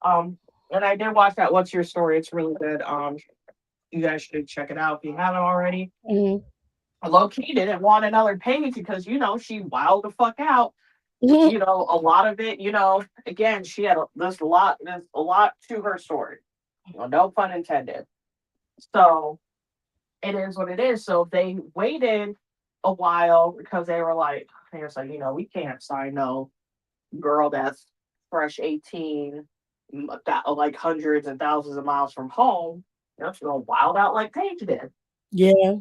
And I did watch that What's Your Story? It's really good. You guys should check it out if you haven't already. Mm-hmm. Low key didn't want another Paige because, she wowed the fuck out. Mm-hmm. A lot of it, again, she had there's a lot to her story. No pun intended. So it is what it is. So they waited a while because they were like, we can't sign no girl that's fresh 18, that like hundreds and thousands of miles from home. She's gonna wild out like Paige did. Yeah.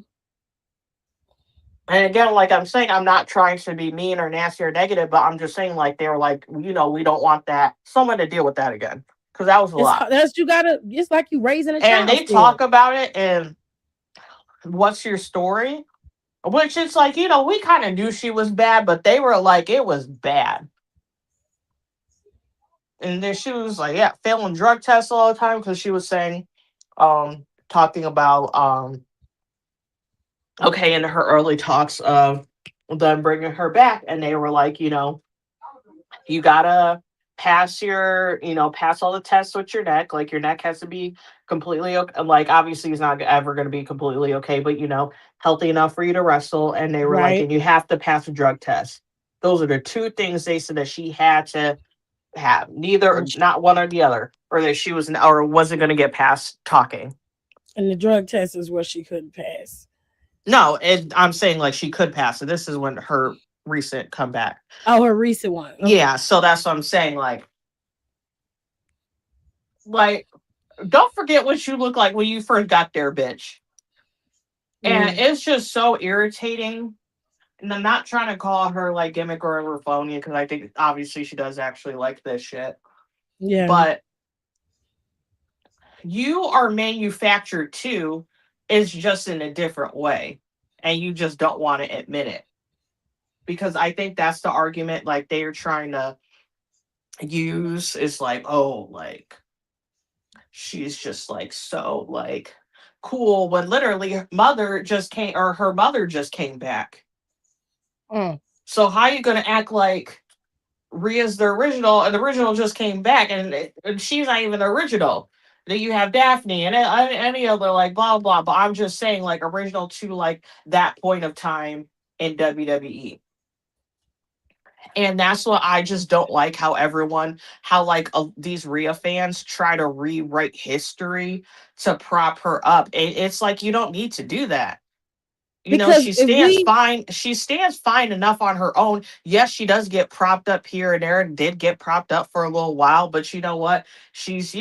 And again, like I'm saying, I'm not trying to be mean or nasty or negative, but I'm just saying, like, they were like, we don't want that. Someone to deal with that again. Because that was a lot. That's you gotta, it's like you raising a child. And they talk about it in What's Your Story? Which it's like, we kind of knew she was bad, but they were like, it was bad. And then she was like, yeah, failing drug tests all the time because she was saying, talking about, okay, in her early talks of them bringing her back, and they were like, you gotta pass pass all the tests with your neck. Like your neck has to be completely okay. Like obviously it's not ever going to be completely okay, but healthy enough for you to wrestle. And they were like, and you have to pass a drug test. Those are the two things they said that she had to have. Neither, not one or the other, or that she was or wasn't going to get past talking. And the drug test is what she couldn't pass. No, I'm saying like she could pass it. This is when her recent comeback. Oh, her recent one. Okay. Yeah, so that's what I'm saying. Like, don't forget what you look like when you first got there, bitch. And Mm, it's just so irritating. And I'm not trying to call her like gimmick or euphonia because I think obviously she does actually like this shit. yeah. But you are manufactured too, is just in a different way. And you just don't want to admit it. Because I think that's the argument like they are trying to use is like, oh, like she's just like so like cool when literally her mother just came back. Mm. So how you gonna act like Rhea's the original and the original just came back and she's not even the original? Then you have Daphne and any other like blah blah. But I'm just saying like original to like that point of time in WWE. And that's what I just don't like how like these Rhea fans try to rewrite history to prop her up. It's like you don't need to do that. You know, Because if we she stands fine enough on her own. Yes, she does get propped up here and there, did get propped up for a little while, but you know what, she's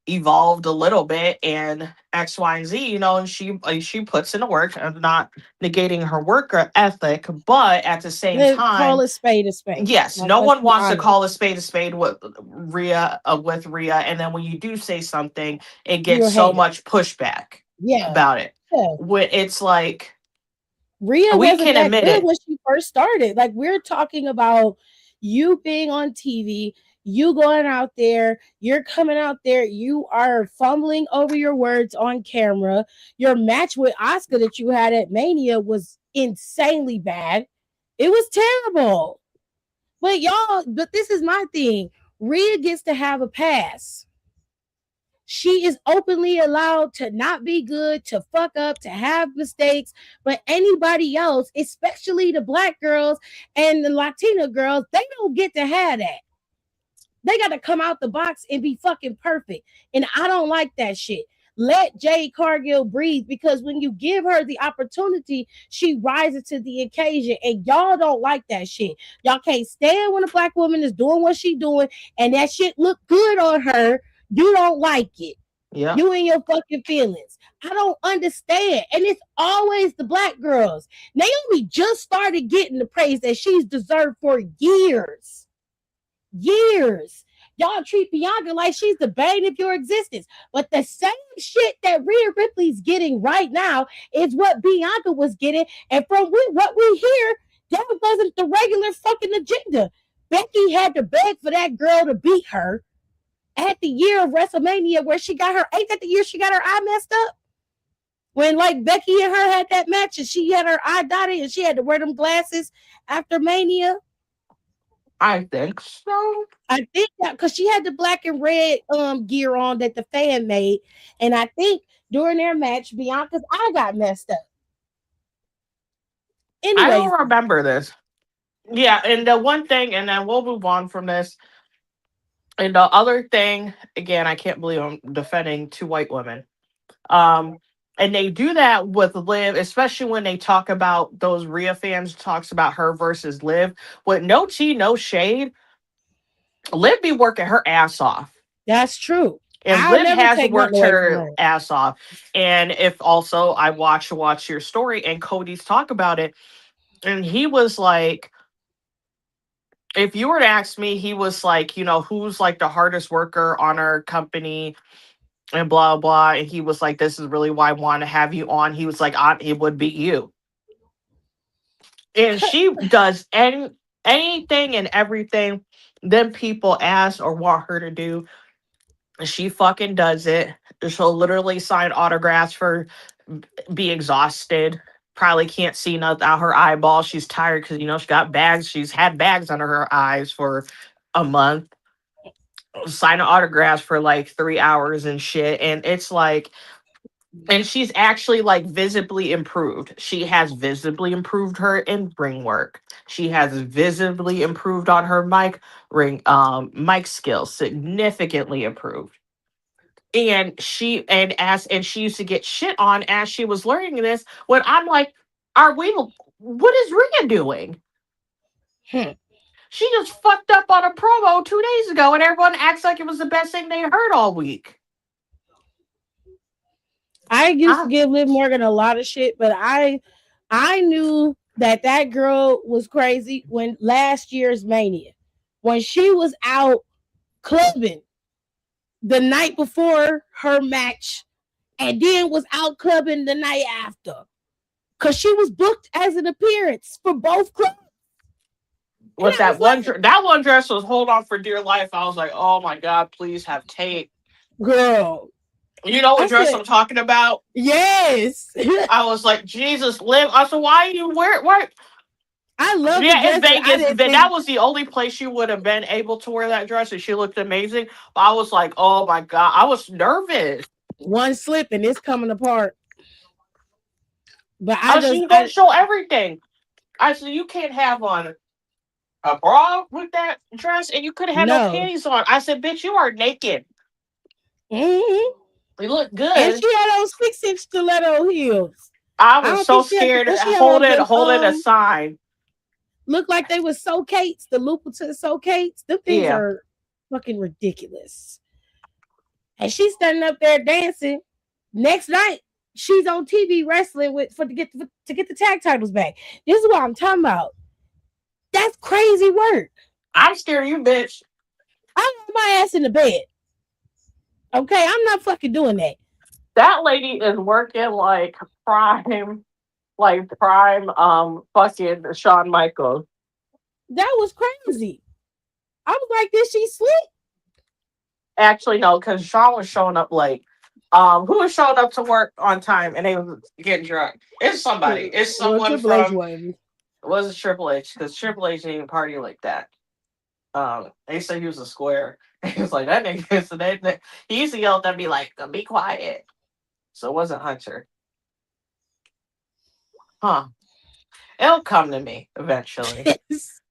evolved a little bit and X Y and Z, and she puts in the work. I'm not negating her work ethic, but at the same call time, a spade a spade, yes, like no let's one be wants to honest. call a spade with Rhea, and then when you do say something, it gets You're a so hater. much pushback Yeah. about it. Yeah. When it's like Rhea we wasn't can that admit good it. when she first started. Like we're talking about you being on TV, you going out there, you're coming out there, you are fumbling over your words on camera. Your match with Oscar that you had at Mania was insanely bad. It was terrible. But this is my thing. Rhea gets to have a pass. She is openly allowed to not be good, to fuck up, to have mistakes. But anybody else, especially the black girls and the Latina girls, they don't get to have that. They got to come out the box and be fucking perfect. And I don't like that shit. Let Jade Cargill breathe because when you give her the opportunity, she rises to the occasion. And y'all don't like that shit. Y'all can't stand when a black woman is doing what she doing and that shit look good on her. You don't like it. Yeah, You and your fucking feelings. I don't understand. And it's always the black girls. Naomi just started getting the praise that she's deserved for years. Years. Y'all treat Bianca like she's the bane of your existence. But the same shit that Rhea Ripley's getting right now is what Bianca was getting. And from what we hear, that wasn't the regular fucking agenda. Becky had to beg for that girl to beat her at the year of WrestleMania where she got her, ain't that the year she got her eye messed up? When like Becky and her had that match and she had her eye dotted and she had to wear them glasses after Mania. I think so. I think that because she had the black and red gear on that the fan made, and I think during their match, Bianca's eye got messed up. I Anyways, don't remember this. Yeah, and the one thing, and then we'll move on from this. And the other thing, again, I can't believe I'm defending two white women. Um, and they do that with Liv, especially when they talk about those Rhea fans talks about her versus Liv. With no tea, no shade, Liv be working her ass off. that's true. And I'll Liv never has take nothing worked away from her her. ass off. And if also I watch your story and Cody's talk about it, and he was like, if you were to ask me, he was like, who's like the hardest worker on our company and blah blah. And he was like, this is really why I want to have you on. He was like, it would be you. And she does anything and everything then people ask or want her to do. She fucking does it. She'll literally sign autographs for be exhausted. Probably can't see nothing out her eyeball. She's tired because she got bags. She's had bags under her eyes for a month. Signing autographs for like 3 hours and shit. And it's like, and she's actually like visibly improved. She has visibly improved her in ring work. She has visibly improved on her mic skills, significantly improved. And she used to get shit on as she was learning this when I'm like, are we what is Rhea doing? Hmm. She just fucked up on a promo 2 days ago, and everyone acts like it was the best thing they heard all week. I used to I, give Liv Morgan a lot of shit, but I knew that that girl was crazy when last year's Mania, when she was out clubbing the night before her match, and then was out clubbing the night after, because she was booked as an appearance for both clubs. And with I was like, that one dress was hold on for dear life. I was like, oh my god, please have tape. girl, You know I what dress said, I'm talking about? yes. I was like, Jesus, Liv. I said, why are you wear? Why? I love the Yeah, in dress, but I Vegas, didn't that think was the only place she would have been able to wear that dress, and she looked amazing. But I was like, oh my god, I was nervous. one slip and it's coming apart. But I said, you gonna I show everything. I said, you can't have on a bra with that dress, and you couldn't have no no. panties on. I said, bitch, you are naked. Hmm. You look And good. she had those 6-inch stiletto heels. I I was don't so think she had scared what she have on them holding a sign. look like they were Socates, the Louboutin Socates. Them things Yeah. are fucking ridiculous. And she's standing up there dancing. Next night, she's on TV wrestling with to get the tag titles back. This is what I'm talking about. That's crazy work. I'm scared of you, bitch. I want my ass in the bed. Okay, I'm not fucking doing that. That lady is working prime fucking Shawn Michaels. That was crazy. I was like, did she sleep? Actually, no, because Shawn was showing up late. Who was showing up to work on time and they was getting drunk? It's somebody. It's Well, someone Triple H from. wasn't. It wasn't Triple H because Triple H didn't party like that. They said he was a square. He was like that nigga. So he used to yell at them, be like, "Be quiet." So it wasn't Hunter, huh? It'll come to me eventually.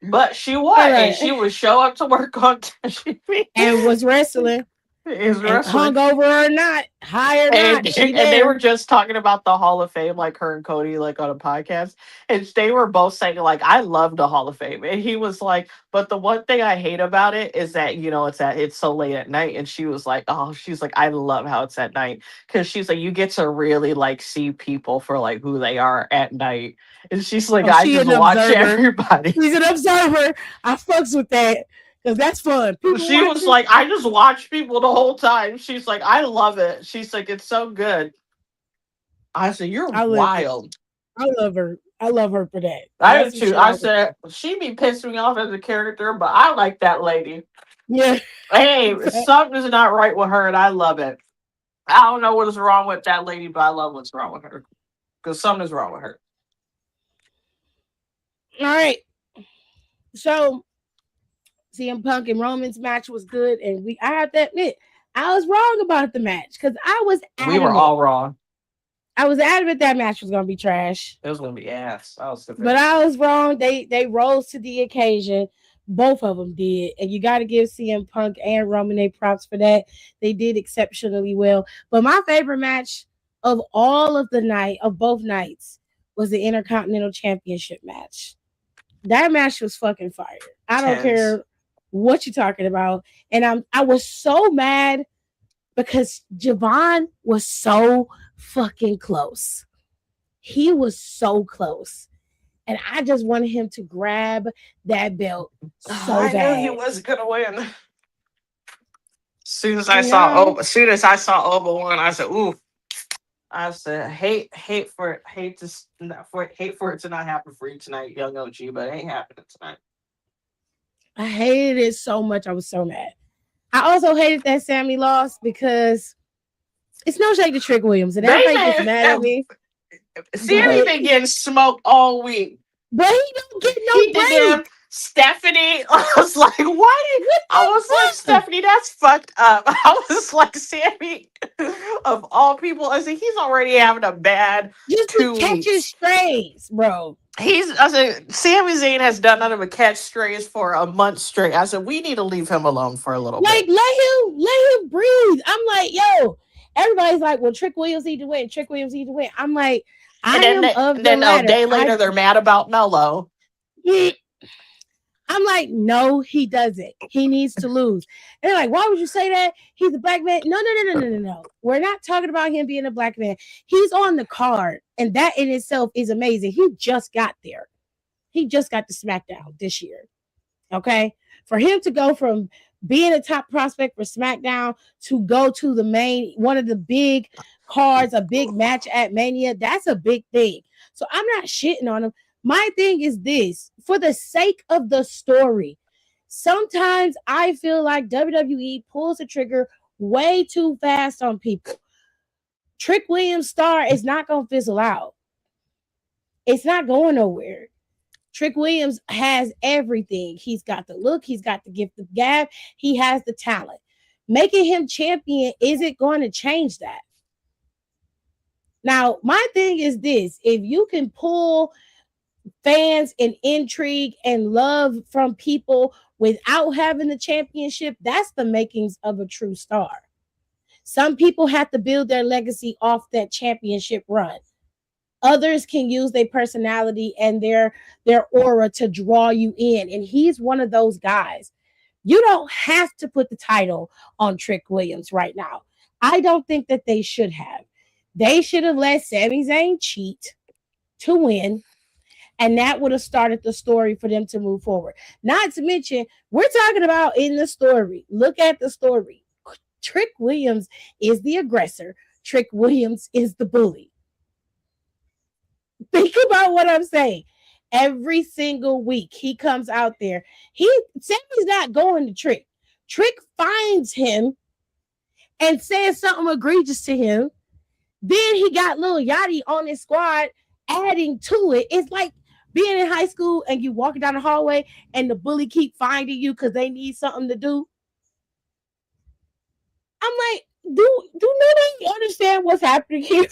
But she All was, and she right. would show up to work on TV. And was wrestling. Is And wrestling. hungover or not, high or not, she And they were there. just talking about the Hall of Fame, like her and Cody, like on a podcast, and they were both saying like, "I love the Hall of Fame," and he was like, "But the one thing I hate about it is that it's so late at night," and she was like, "Oh, she's like, I love how it's at night because she's like, you get to really like see people for like who they are at night," and she's like, Oh, "I she just an watch observer. everybody." She's an observer. I fucks with that because that's fun. People She was watching. like, I just watch people the whole time. She's like, I love it. She's like, it's so good. I said, you're I love it. wild. I love her. I love her for that. I That's do some too. shit I I would. said, she be pissing me off as a character, but I like that lady. Yeah. Hey, something's not right with her, and I love it. I don't know what is wrong with that lady, but I love what's wrong with her. Because something's wrong with her. All right. So CM Punk and Roman's match was good, and I have to admit, I was wrong about the match because I was We were adamant. all wrong. I was adamant that match was gonna be trash. It was going to be ass. I was But I was wrong. They rose to the occasion. Both of them did, and you got to give CM Punk and Roman they props for that. They did exceptionally well. But my favorite match of all of the night of both nights was the Intercontinental Championship match. That match was fucking fire. I don't tense. care what you're talking about, and I was so mad because Javon was so fucking close. He was so close. And I just wanted him to grab that belt so I knew he bad. wasn't going to win. No, As soon as I saw Oba won, I said, "Ooh." I said, hate for it, hate for it to not happen for you tonight, young OG, but it ain't happening tonight. I hated it so much. I was so mad. I also hated that Sammy lost because it's no shade to Trick Williams, and They everybody gets may mad at have me, Sammy but been getting smoked all week. he don't get no He did them. break. Stephanie, I was like, why? What I the was like, fuck? Stephanie, that's fucked up. I was like, Sammy, of all people, I said, he's already having a bad Just with 2 catching weeks. strays, bro. I said, Sami Zayn has done nothing but catch strays for a month straight. I said, we need to leave him alone for a little Like bit. let him breathe. I'm like, yo. Everybody's like, well, Trick Williams need to win. Trick Williams need to win. I'm like, I And then, am of and the then a latter. day later, they're mad about Mello. I'm like, no, he doesn't. He needs to lose. And they're like, why would you say that? He's a black man. No, no, no, no, no, no, no. We're not talking about him being a black man. He's on the card. And that in itself is amazing. He just got there. He just got to SmackDown this year. Okay. For him to go from being a top prospect for SmackDown to go to the main, one of the big cards, a big match at Mania, that's a big thing. So I'm not shitting on him. My thing is this, for the sake of the story, sometimes I feel like WWE pulls the trigger way too fast on people. Trick Williams' star is not going to fizzle out. It's not going nowhere. Trick Williams has everything. He's got the look, he's got the gift of gab, he has the talent. Making him champion isn't going to change that. Now, my thing is this, if you can pull fans and intrigue and love from people without having the championship, that's the makings of a true star. Some people have to build their legacy off that championship run. Others can use their personality and their aura to draw you in. And he's one of those guys. You don't have to put the title on Trick Williams right now. I don't think that they should have. They should have let Sami Zayn cheat to win. And that would have started the story for them to move forward. Not to mention, we're talking about in the story. Look at the story. Trick Williams is the aggressor. Trick Williams is the bully. Think about what I'm saying. Every single week he comes out there. Sammy's not going to Trick. Trick finds him and says something egregious to him. Then he got Lil Yachty on his squad adding to it. It's like being in high school and you walking down the hallway and the bully keep finding you because they need something to do. I'm like, do nobody understand what's happening here?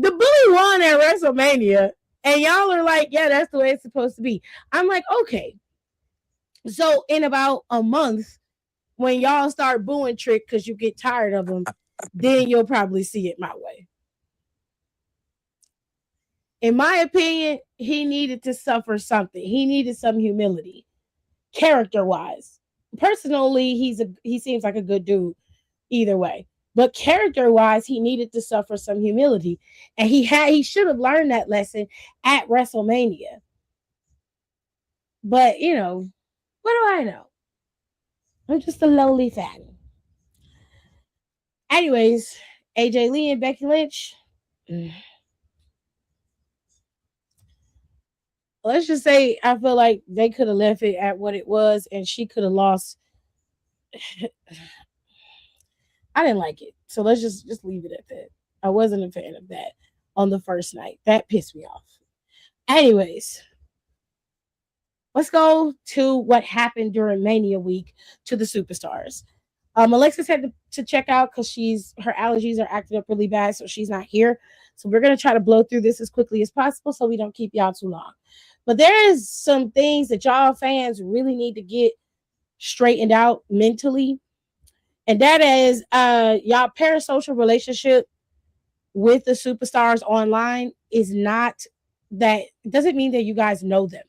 The bully won at WrestleMania, and y'all are like, yeah, that's the way it's supposed to be. I'm like, okay. So in about a month, when y'all start booing Trick because you get tired of him, then you'll probably see it my way. In my opinion, he needed to suffer something. He needed some humility, character-wise. Personally, he seems like a good dude either way. But character-wise, he needed to suffer some humility. And he should have learned that lesson at WrestleMania. But, what do I know? I'm just a lowly fan. Anyways, AJ Lee and Becky Lynch. Let's just say I feel like they could have left it at what it was and she could have lost. I didn't like it. So let's just leave it at that. I wasn't a fan of that on the first night. That pissed me off. Anyways, let's go to what happened during Mania week to the superstars. Alexis had to check out because her allergies are acting up really bad, so she's not here. So we're gonna try to blow through this as quickly as possible so we don't keep y'all too long. But there is some things that y'all fans really need to get straightened out mentally. And that is y'all parasocial relationship with the superstars online is not that, it doesn't mean that you guys know them.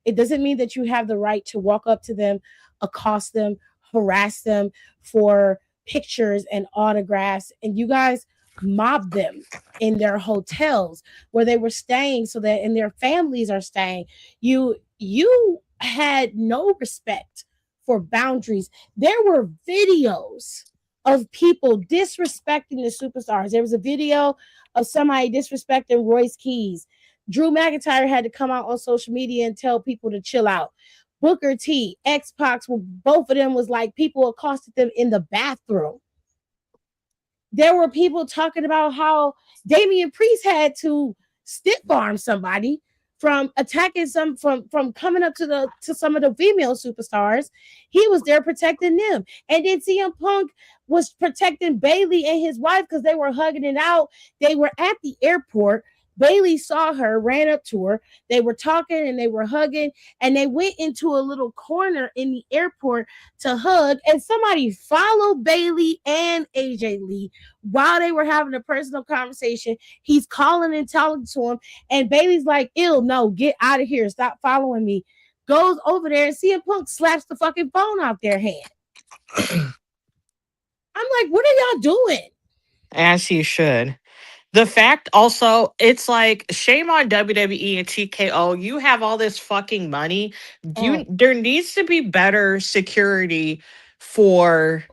It doesn't mean that you have the right to walk up to them, accost them, harass them for pictures and autographs. And you guys mob them in their hotels where they were staying so that, and their families are staying. You had no respect for boundaries. There were videos of people disrespecting the superstars. There was a video of somebody disrespecting Royce Keys. Drew McIntyre had to come out on social media and tell people to chill out. Booker T, X-Pac, both of them was like people accosted them in the bathroom. There were people talking about how Damian Priest had to stiff arm somebody from attacking from coming up to some of the female superstars. He was there protecting them. And then CM Punk was protecting Bailey and his wife because they were hugging it out. They were at the airport. Bailey saw her, ran up to her. They were talking and they were hugging, and they went into a little corner in the airport to hug. And somebody followed Bailey and AJ Lee while they were having a personal conversation. He's calling and talking to him, and Bailey's like, "Ew, no, get out of here! Stop following me." Goes over there and CM Punk slaps the fucking phone out their hand. I'm like, what are y'all doing? As he should. The fact also, it's like shame on WWE and TKO. You have all this fucking money. Mm, There needs to be better security for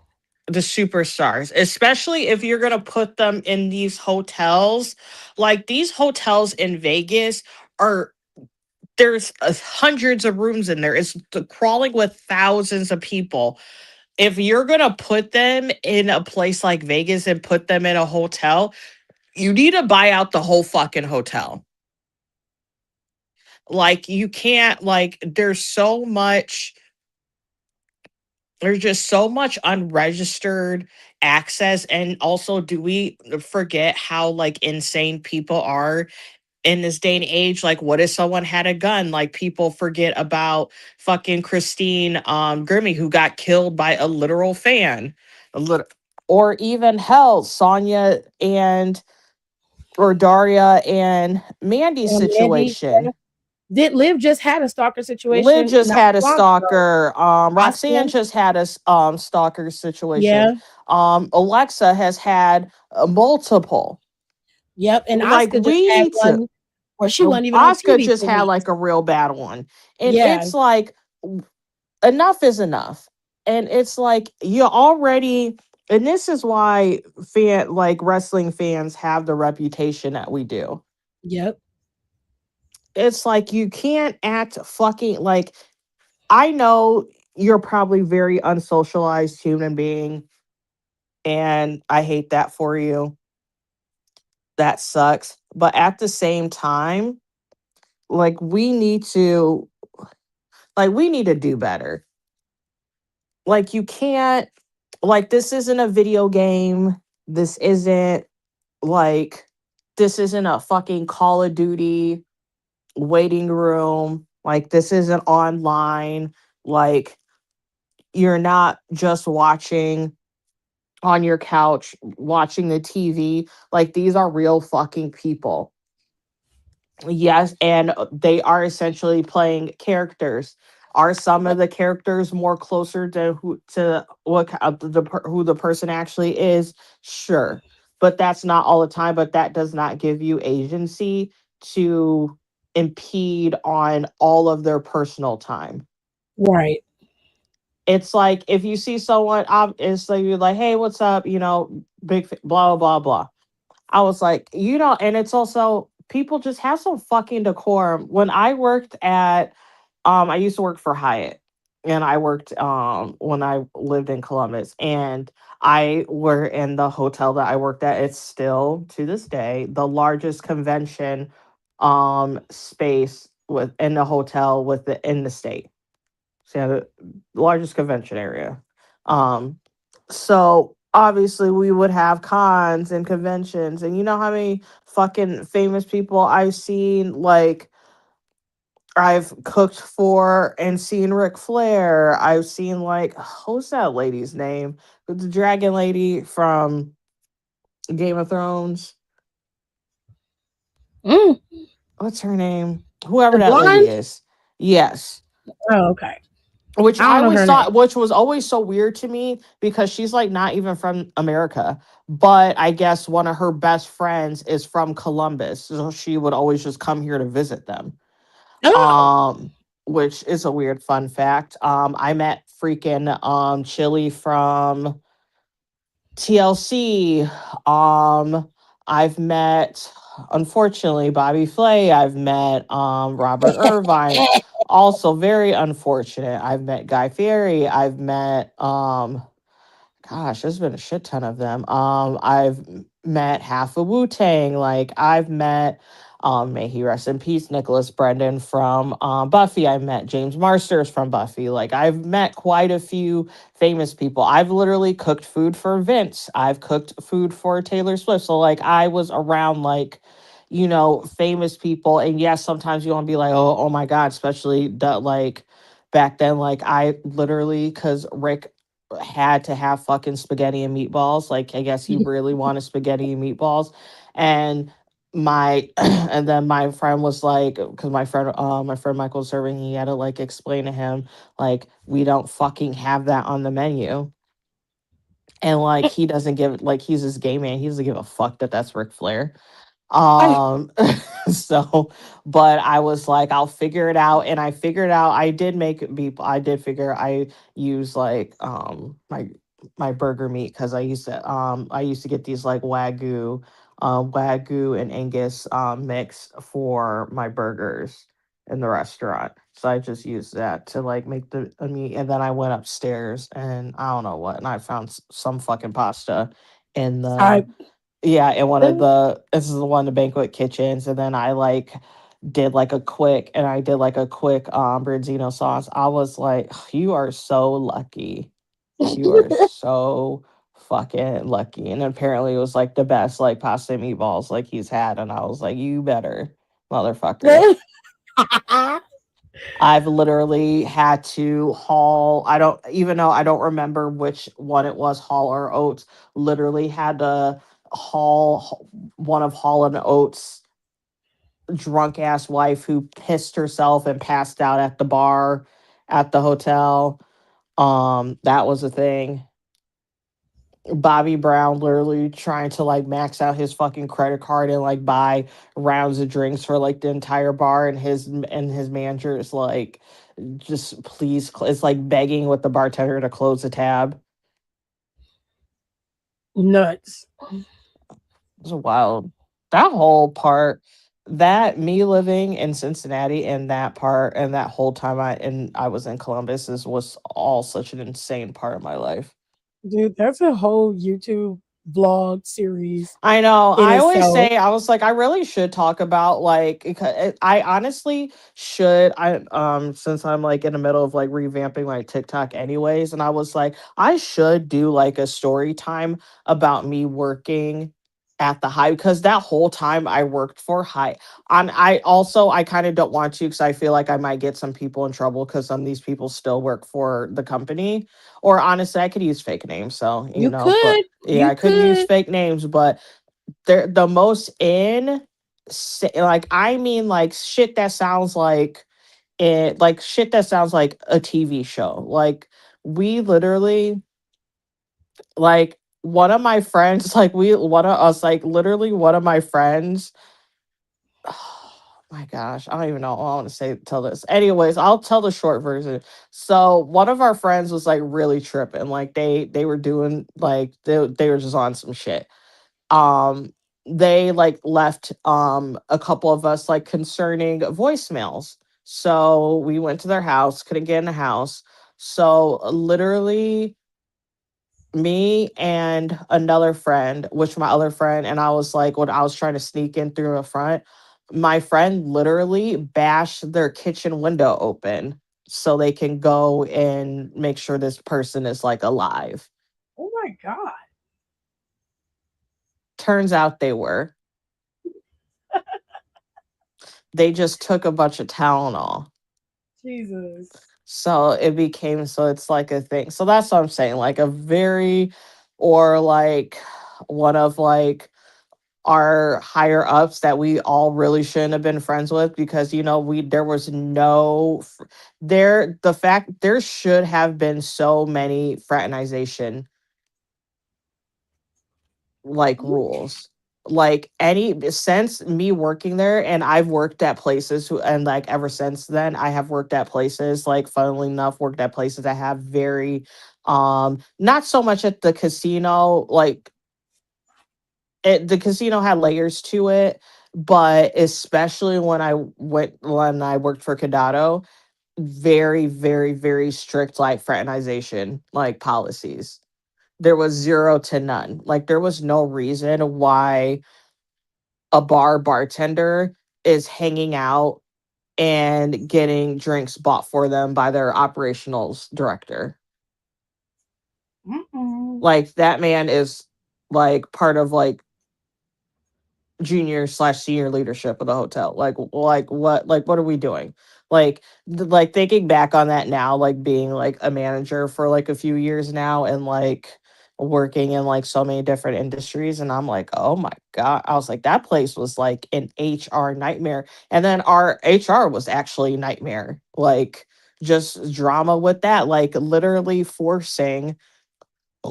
the superstars, especially if you're gonna put them in these hotels. Like these hotels in Vegas are there's hundreds of rooms in there. It's crawling with thousands of people. If you're gonna put them in a place like Vegas and put them in a hotel, you need to buy out the whole fucking hotel. Like you can't like there's just so much unregistered access, and also do we forget how like insane people are in this day and age? Like what if someone had a gun? Like people forget about fucking Christine Grimmy, who got killed by a literal fan. A lit- or even hell, Sonya and or Daria and Mandy's Mandy, yeah. situation. Did Liv just had a stalker Liv situation just not had a too long ago? stalker. Roxanne Oscar, just had a stalker situation. yeah, Alexa has had multiple. yep. And Like Oscar just we had need to. one where she wasn't even on Oscar TV just for had like weeks. a real bad one, and Yeah, it's like enough is enough. And it's like you already. And this is why wrestling fans have the reputation that we do. yep, It's like you can't act fucking like I know you're probably very unsocialized human being, and I hate that for you. That sucks. But at the same time, like we need to do better. Like you can't like this isn't a video game. This isn't like this isn't a fucking Call of Duty waiting room. Like this isn't online. Like you're not just watching on your couch watching the TV. Like these are real fucking people. Yes, and they are essentially playing characters. Are some of the characters more closer to who the person actually is? Sure, but that's not all the time. But that does not give you agency to impede on all of their personal time. right. It's like if you see someone, it's like you're like, hey, what's up? Blah blah blah. I was like, and it's also people just have some fucking decorum. When I worked at, I used to work for Hyatt, and I worked when I lived in Columbus, and I were in the hotel that I worked at. It's still to this day the largest convention space with in the hotel in the state. So yeah, the largest convention area. Um, so obviously we would have cons and conventions, and you know how many fucking famous people I've seen. Like I've cooked for and seen Ric Flair. I've seen like who's that lady's name? The dragon lady from Game of Thrones. Mm, What's her name? Whoever the that lady blonde. is. Yes. Oh, okay. Which I I don't know always her thought, name. which was always so weird to me because she's like not even from America, but I guess one of her best friends is from Columbus, so she would always just come here to visit them. Oh, Um, which is a weird fun fact. I met freaking Chili from TLC. I've met, unfortunately, Bobby Flay. I've met Robert Irvine. Also very unfortunate. I've met Guy Fieri. I've met gosh, there's been a shit ton of them. I've met half of Wu Tang. Like I've met, may he rest in peace, Nicholas Brendan from Buffy. I met James Marsters from Buffy. Like I've met quite a few famous people. I've literally cooked food for Vince. I've cooked food for Taylor Swift. So like I was around like famous people. And yes, sometimes you want to be like, oh my God, especially that, like, back then, like, I literally, because Rick had to have fucking spaghetti and meatballs. Like, I guess he really wanted spaghetti and meatballs. And and then my friend was like, because my friend Michael was serving, he had to like explain to him, like, we don't fucking have that on the menu. And like, he doesn't give, like, he's this gay man, he doesn't give a fuck that that's Ric Flair. I um so, but I was like, I'll figure it out. And I figured out, I did make it be, I did figure, I use like my burger meat, because I used to get these like wagyu and Angus mix for my burgers in the restaurant. So I just used that to like make the meat. And then I went upstairs and I don't know what, and I found some fucking pasta in I the, yeah, in one of the, this is the one of the banquet kitchens. And then I did like a quick branzino sauce. I was like, you are so lucky. You are so fucking lucky. And apparently it was like the best like pasta and meatballs like he's had. And I was like, you better, motherfucker. I've literally had to haul, I don't even know, I don't remember which one it was, Hall or Oates. Literally had to one of Hall and Oates' drunk ass wife who pissed herself and passed out at the bar at the hotel. That was a thing. Bobby Brown literally trying to like max out his fucking credit card and like buy rounds of drinks for like the entire bar, and his manager is like, just please, it's like begging with the bartender to close the tab. nuts. It's wild. That whole part, that me living in Cincinnati, and that part, and that whole time I was in Columbus, was all such an insane part of my life. Dude, that's a whole YouTube vlog series I know. in I always itself. say, I was like, I really should talk about like, I honestly should. Since I'm like in the middle of like revamping my TikTok anyways, and I was like, I should do like a story time about me working at the high, because that whole time I worked for high. On I kind of don't want to, because I feel like I might get some people in trouble, because some of these people still work for the company. Or honestly, I could use fake names, so You but could, yeah, you I could use could. fake names, but they're the most like, I mean, like shit that sounds like shit that sounds like a TV show. Like, we literally, like, one of my friends, like, one of us, like, literally one of my friends, oh my gosh, I don't even know. I want to tell this. Anyways, I'll tell the short version. So one of our friends was like really tripping. Like, they were doing like, they were just on some shit. um they like left a couple of us like concerning voicemails. So we went to their house, couldn't get in the house. So literally, me and another friend, which my other friend, and I was like, when I was trying to sneak in through the front, my friend literally bashed their kitchen window open so they can go and make sure this person is like alive. Oh my god. Turns out they were. They just took a bunch of Tylenol. Jesus. So it became, so it's like a thing. So that's what I'm saying. Like a very, or like one of like our higher ups that we all really shouldn't have been friends with, because there was there, the fact, there should have been so many fraternization like rules, like, any since me working there. And I've worked at places and like ever since then I have worked at places, like, funnily enough, worked at places that have very, not so much at the casino, like, the casino had layers to it, but especially when I worked for Cadado, very, very, very strict like fraternization like policies. There was zero to none. Like, there was no reason why a bartender is hanging out and getting drinks bought for them by their operationals director. Mm-mm. Like, that man is like part of like junior slash senior leadership of the hotel. What are we doing? Like thinking back on that now, like being like a manager for like a few years now, and like working in like so many different industries, and I'm like, oh my god, I was like, that place was like an HR nightmare. And then our HR was actually a nightmare, like just drama with that, like literally forcing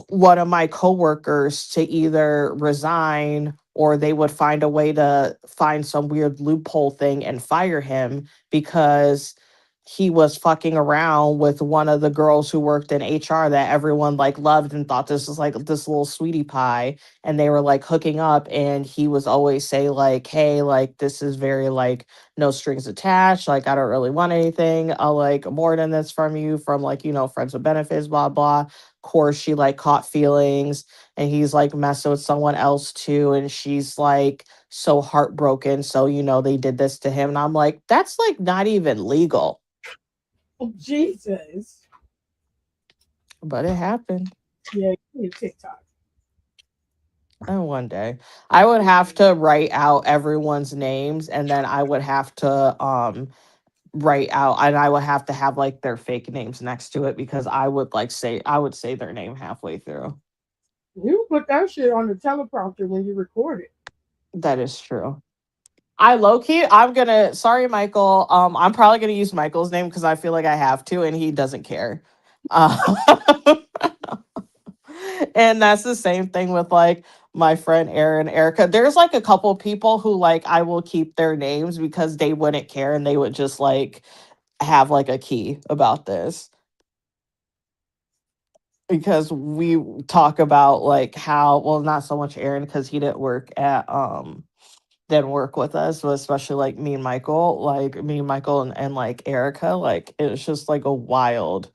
one of my coworkers to either resign, or they would find a way to find some weird loophole thing and fire him because he was fucking around with one of the girls who worked in HR that everyone like loved and thought this was like this little sweetie pie, and they were like hooking up, and he was always say like, hey, like this is very like no strings attached, like I don't really want anything like more than this from you, from like, friends with benefits, blah blah. Course, she like caught feelings, and he's like messing with someone else too, and she's like so heartbroken, so they did this to him, and I'm like, that's like not even legal, Oh, Jesus. but it happened. Yeah, you need TikTok. And one day I would have to write out everyone's names, and then I would have to write out, and I would have to have like their fake names next to it, because I would say their name halfway through. You put that shit on the teleprompter when you record it. That is true. I low key, I'm gonna, sorry, Michael. I'm probably gonna use Michael's name because I feel like I have to, and he doesn't care. Uh, and that's the same thing with like my friend Aaron, Erica. There's like a couple people who like I will keep their names because they wouldn't care, and they would just like have like a key about this, because we talk about like how, well, not so much Aaron because he didn't work with us, but especially like me and Michael and like Erica, like it was just like a wild,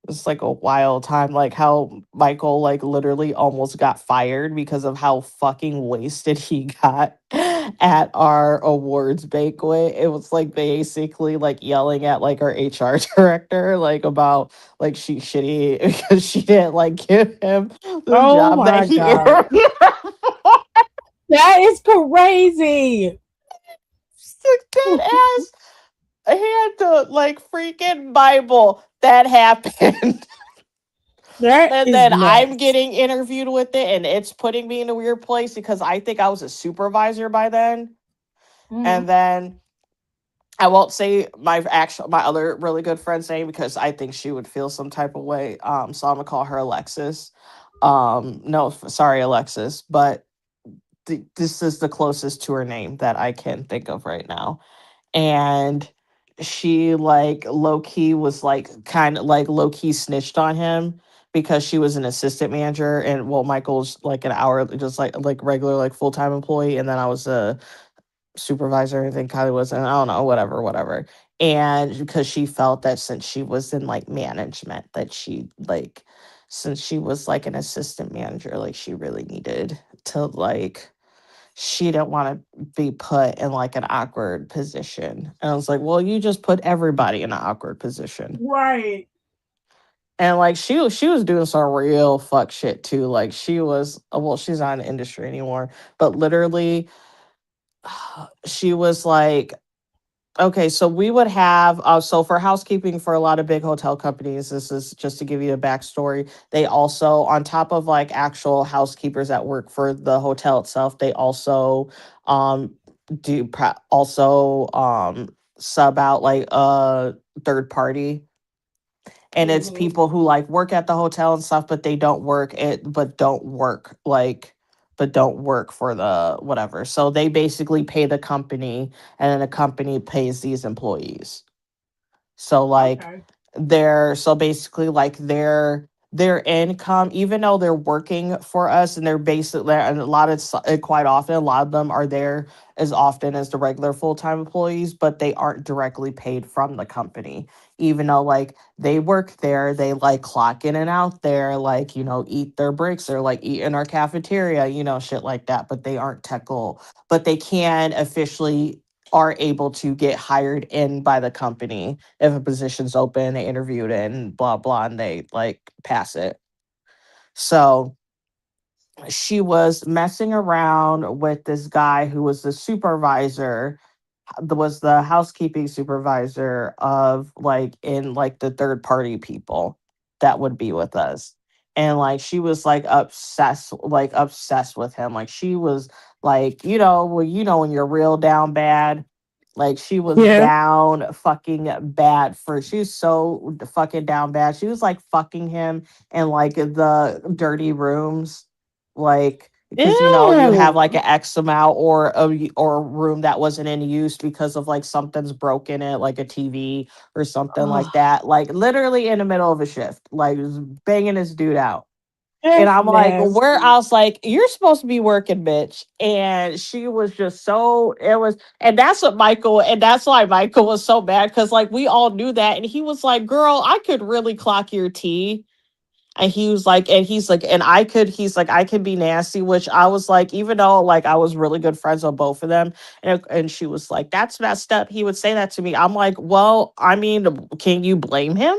it's like a wild time, like how Michael like literally almost got fired because of how fucking wasted he got at our awards banquet. It was like basically like yelling at like our HR director like about like she's shitty because she didn't like give him the Oh job that my he god. That is crazy. dead ass. I had to like freaking Bible that happened. That And is then I'm nuts. getting interviewed with it, and it's putting me in a weird place because I think I was a supervisor by then. Mhm. And then I won't say my other really good friend's name because I think she would feel some type of way. So I'm gonna call her Alexis. No, sorry, Alexis, but this is the closest to her name that I can think of right now. And she like low key was like kind of like low key snitched on him because she was an assistant manager, and well, Michael's like an hour, just like regular like full-time employee, and then I was a supervisor, I think Kylie was, and I don't know, whatever. And because she felt that since she was in like management, that she like, since she was like an assistant manager, like she really needed to like, she didn't want to be put in like an awkward position. And I was like, well, you just put everybody in an awkward position. Right. And like she was doing some real fuck shit too. Like she was, well, she's not in the industry anymore, but literally she was like, okay, so we would have so for housekeeping for a lot of big hotel companies, this is just to give you a backstory. They also, on top of like actual housekeepers that work for the hotel itself, they also um sub out like a third party, and it's Mhm. people who like work at the hotel and stuff, but they don't work it, but don't work for the whatever. So they basically pay the company, and then the company pays these employees. So like Okay. so basically like their income, even though they're working for us, and they're basically, and a lot of quite often a lot of them are there as often as the regular full-time employees, but they aren't directly paid from the company, even though like they work there, they like clock in and out there, like eat their breaks, or like eat in our cafeteria, shit like that, but they aren't technical, but they can officially are able to get hired in by the company if a position's open, they interviewed it and blah blah, and they like pass it. So she was messing around with this guy who was the supervisor, was the housekeeping supervisor of like in like the third party people that would be with us. And like she was like obsessed with him. Like she was like, well, when you're real down bad, like she was Yeah. down fucking bad for she was so fucking down bad. She was like fucking him in like the dirty rooms, like because you have like Ew. an X amount or a room that wasn't in use because of like something's broken in it, like a TV or something like Oh, that. Like literally in the middle of a shift, like just banging this dude out. And that's I'm like, where? nasty. I was like, you're supposed to be working, bitch. And she was just so, it was, and that's what Michael, and that's why Michael was so mad because like we all knew that. And he was like, girl, I could really clock your tea. And he was like, and he's like, and he's like, I could be nasty, which I was like, even though like I was really good friends with both of them. And she was like, that's messed up. He would say that to me. I'm like, well, I mean, can you blame him?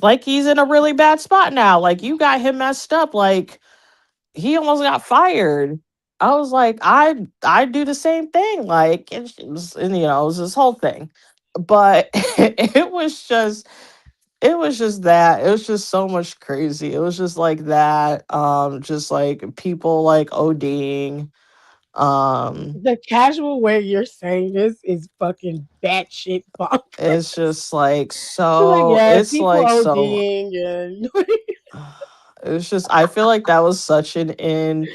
Like he's in a really bad spot now. Like you got him messed up. Like he almost got fired. I was like, I do the same thing. Like it was this whole thing. But it was just that. It was just so much crazy. It was just like that. Just like people like ODing. Um, The casual way you're saying this is fucking batshit it's bonkers. just like Like, so yeah, it's people like so ODing and it's just I feel like that was such an in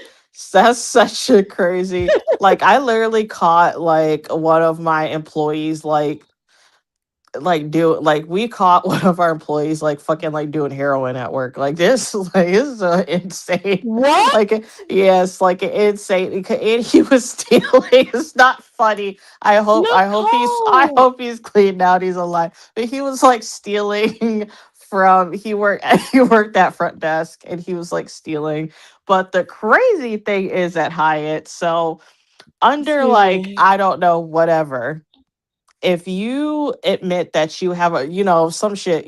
that's such a crazy like I literally caught like one of my employees do like we caught one of our employees like fucking like doing heroin at work like this like this is insane what? like yes like insane and he was stealing it's not funny I Nicole. hope he's clean now and he's alive but he was like stealing from he worked at front desk and he was like stealing but the crazy thing is at Hyatt so under Excuse like me. I don't know whatever if you admit that you have some shit,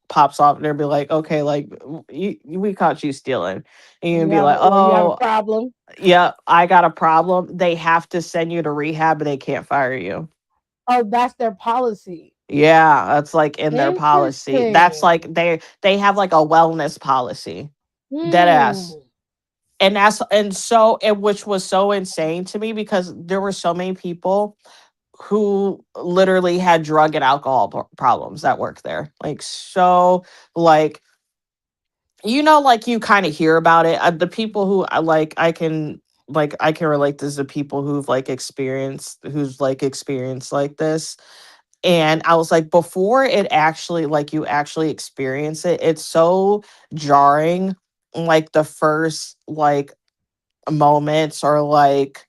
pops off and they'll be like, okay, like we caught you stealing. And you can be like, You have a oh, problem? yeah, I got a problem. They have to send you to rehab and they can't fire you. Oh, that's their policy. Yeah, that's like in their policy. That's Interesting. like they have like a wellness policy. Dead ass. Hmm. And which was so insane to me because there were so many people who literally had drug and alcohol problems that work there. Like so like like you kind of hear about it. The people who I can relate to the people who's like experienced like this. And I was like before it actually like you actually experience it, it's so jarring like the first like moments or like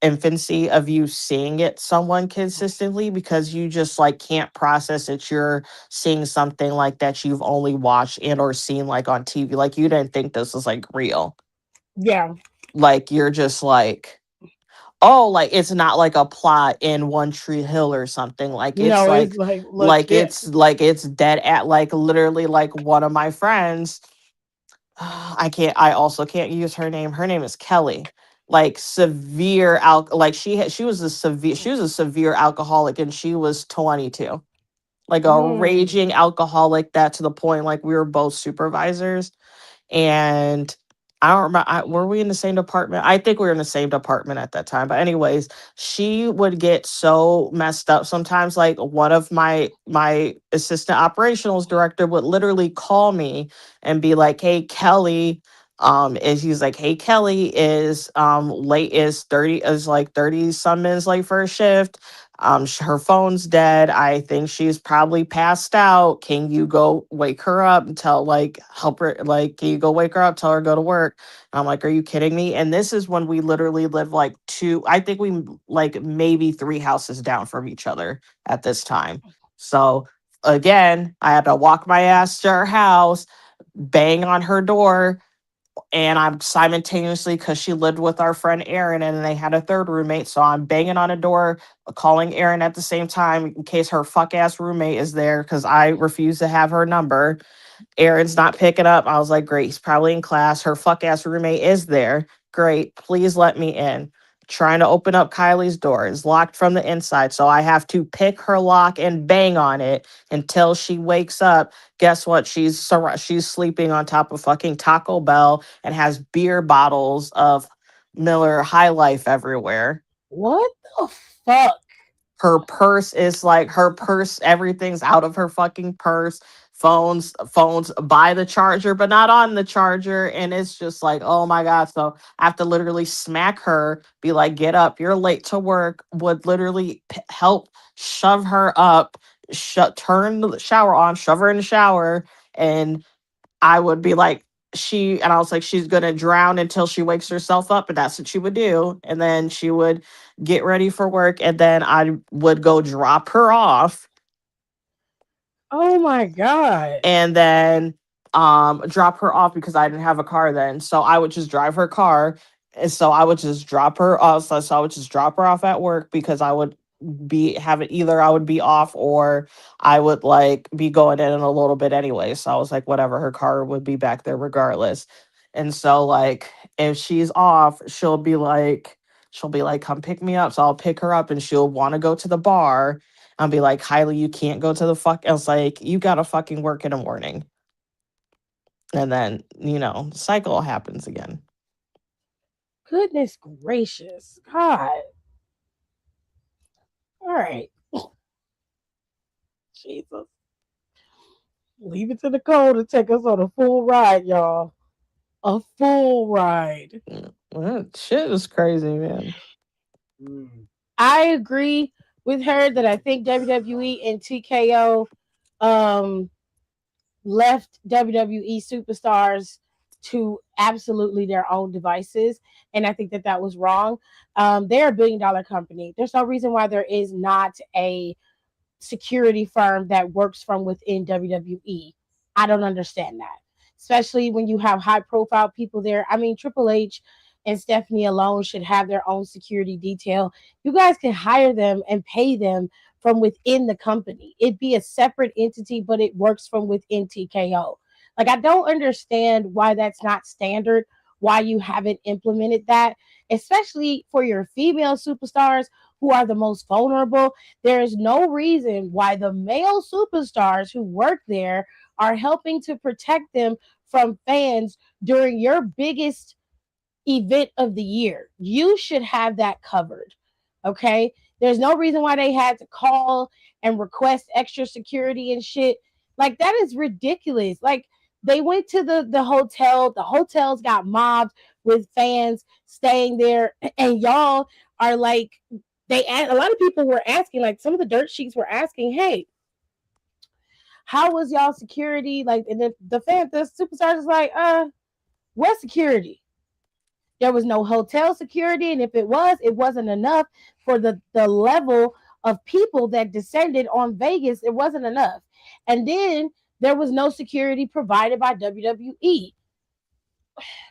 infancy of you seeing it someone consistently because you just like can't process that you're seeing something like that you've only watched and or seen like on TV. Like you didn't think this was like real. Yeah. Like you're just like, oh, like it's not like a plot in One Tree Hill or something. No, it's like legit. Like it's dead at like literally like one of my friends I also can't use her name. Her name is Kelly. Like severe like she was a severe alcoholic and she was 22. Like a Hmm. raging alcoholic that to the point like we were both supervisors and I don't remember. Were we in the same department? I think we were in the same department at that time. But anyways, she would get so messed up sometimes. Like one of my assistant operations director would literally call me and be like, "Hey, Kelly." And she's like, "Hey, Kelly is late is 30 some minutes late for a shift. Her phone's dead. I think she's probably passed out. Can you go wake her up and tell help her can you go wake her up, tell her to go to work?" And I'm like, "Are you kidding me?" And this is when we literally live like I think we like maybe three houses down from each other at this time. So again, I had to walk my ass to her house, bang on her door, And I'm simultaneously, because she lived with our friend Erin and they had a third roommate, so I'm banging on a door, calling Erin at the same time in case her fuck ass roommate is there, because I refuse to have her number. Erin's not picking up. I was like, great, he's probably in class. Her fuck ass roommate is there. Great, please let me in. Trying to open up Kylie's door is locked from the inside, so I have to pick her lock and bang on it until she wakes up. Guess what? She's sleeping on top of fucking Taco Bell and has beer bottles of Miller High Life everywhere. What the fuck? Her purse is like her purse, everything's out of her fucking purse. Phones by the charger but not on the charger, and it's just like, oh my god. So I have to literally smack her, be like, get up, you're late to work. Would literally help shove her up, turn the shower on, shove her in the shower, and I would be like, I was like, she's gonna drown until she wakes herself up, and that's what she would do. And then she would get ready for work, and then I would go drop her off, Oh my god. and then drop her off because I didn't have a car then. So I would just drive her car. And so I would just drop her off. So I would just drop her off at work because I would be having either I would be off or I would like be going in a little bit anyway. So I was like, whatever, her car would be back there regardless. And so like if she's off, she'll be like, come pick me up. So I'll pick her up and she'll want to go to the bar. I'll be like, Kylie, you can't go to the fuck. I was like, you gotta fucking work in the morning. And then, cycle happens again. Goodness gracious. God. All right. Jesus. Leave it to the code to take us on a full ride, y'all. A full ride. That shit is crazy, man. I agree with her that I think WWE and TKO um left WWE superstars to absolutely their own devices. And I think that that was wrong. They're a $1 billion company. There's no reason why there is not a security firm that works from within WWE. I don't understand that, especially when you have high profile people there. I mean, Triple H and Stephanie alone should have their own security detail. You guys can hire them and pay them from within the company. It'd be a separate entity, but it works from within TKO. Like, I don't understand why that's not standard, why you haven't implemented that, especially for your female superstars who are the most vulnerable. There is no reason why the male superstars who work there are helping to protect them from fans during your biggest event of the year. You should have that covered. Okay. There's no reason why they had to call and request extra security and shit. Like, that is ridiculous. Like, they went to the hotel. The hotels got mobbed with fans staying there, and y'all are like, a lot of people were asking, like some of the dirt sheets were asking, hey, how was y'all security? Like, and the superstars is like, what security? There was no hotel security, and if it was, it wasn't enough for the level of people that descended on Vegas. It wasn't enough. And then there was no security provided by WWE.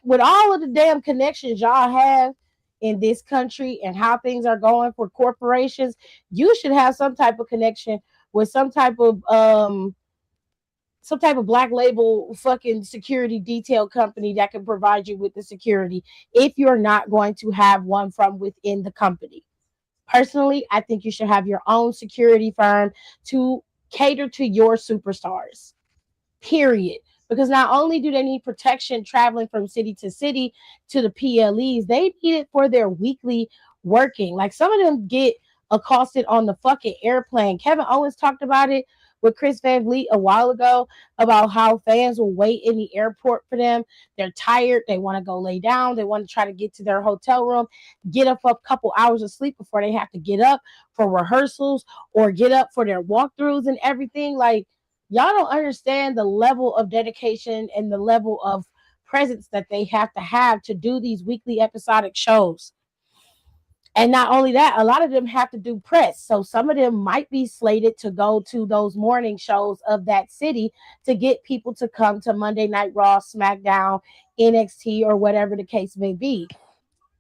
With all of the damn connections y'all have in this country and how things are going for corporations, you should have some type of connection with some type of black label fucking security detail company that can provide you with the security if you're not going to have one from within the company. Personally, I think you should have your own security firm to cater to your superstars, period. Because not only do they need protection traveling from city to city to the PLEs, they need it for their weekly working. Like, some of them get accosted on the fucking airplane. Kevin Owens talked about it with Chris Van Vliet a while ago about how fans will wait in the airport for them. They're tired. They want to go lay down. They want to try to get to their hotel room, get up a couple hours of sleep before they have to get up for rehearsals or get up for their walkthroughs and everything. Like, y'all don't understand the level of dedication and the level of presence that they have to do these weekly episodic shows. And not only that, a lot of them have to do press. So some of them might be slated to go to those morning shows of that city to get people to come to Monday Night Raw, SmackDown, NXT, or whatever the case may be.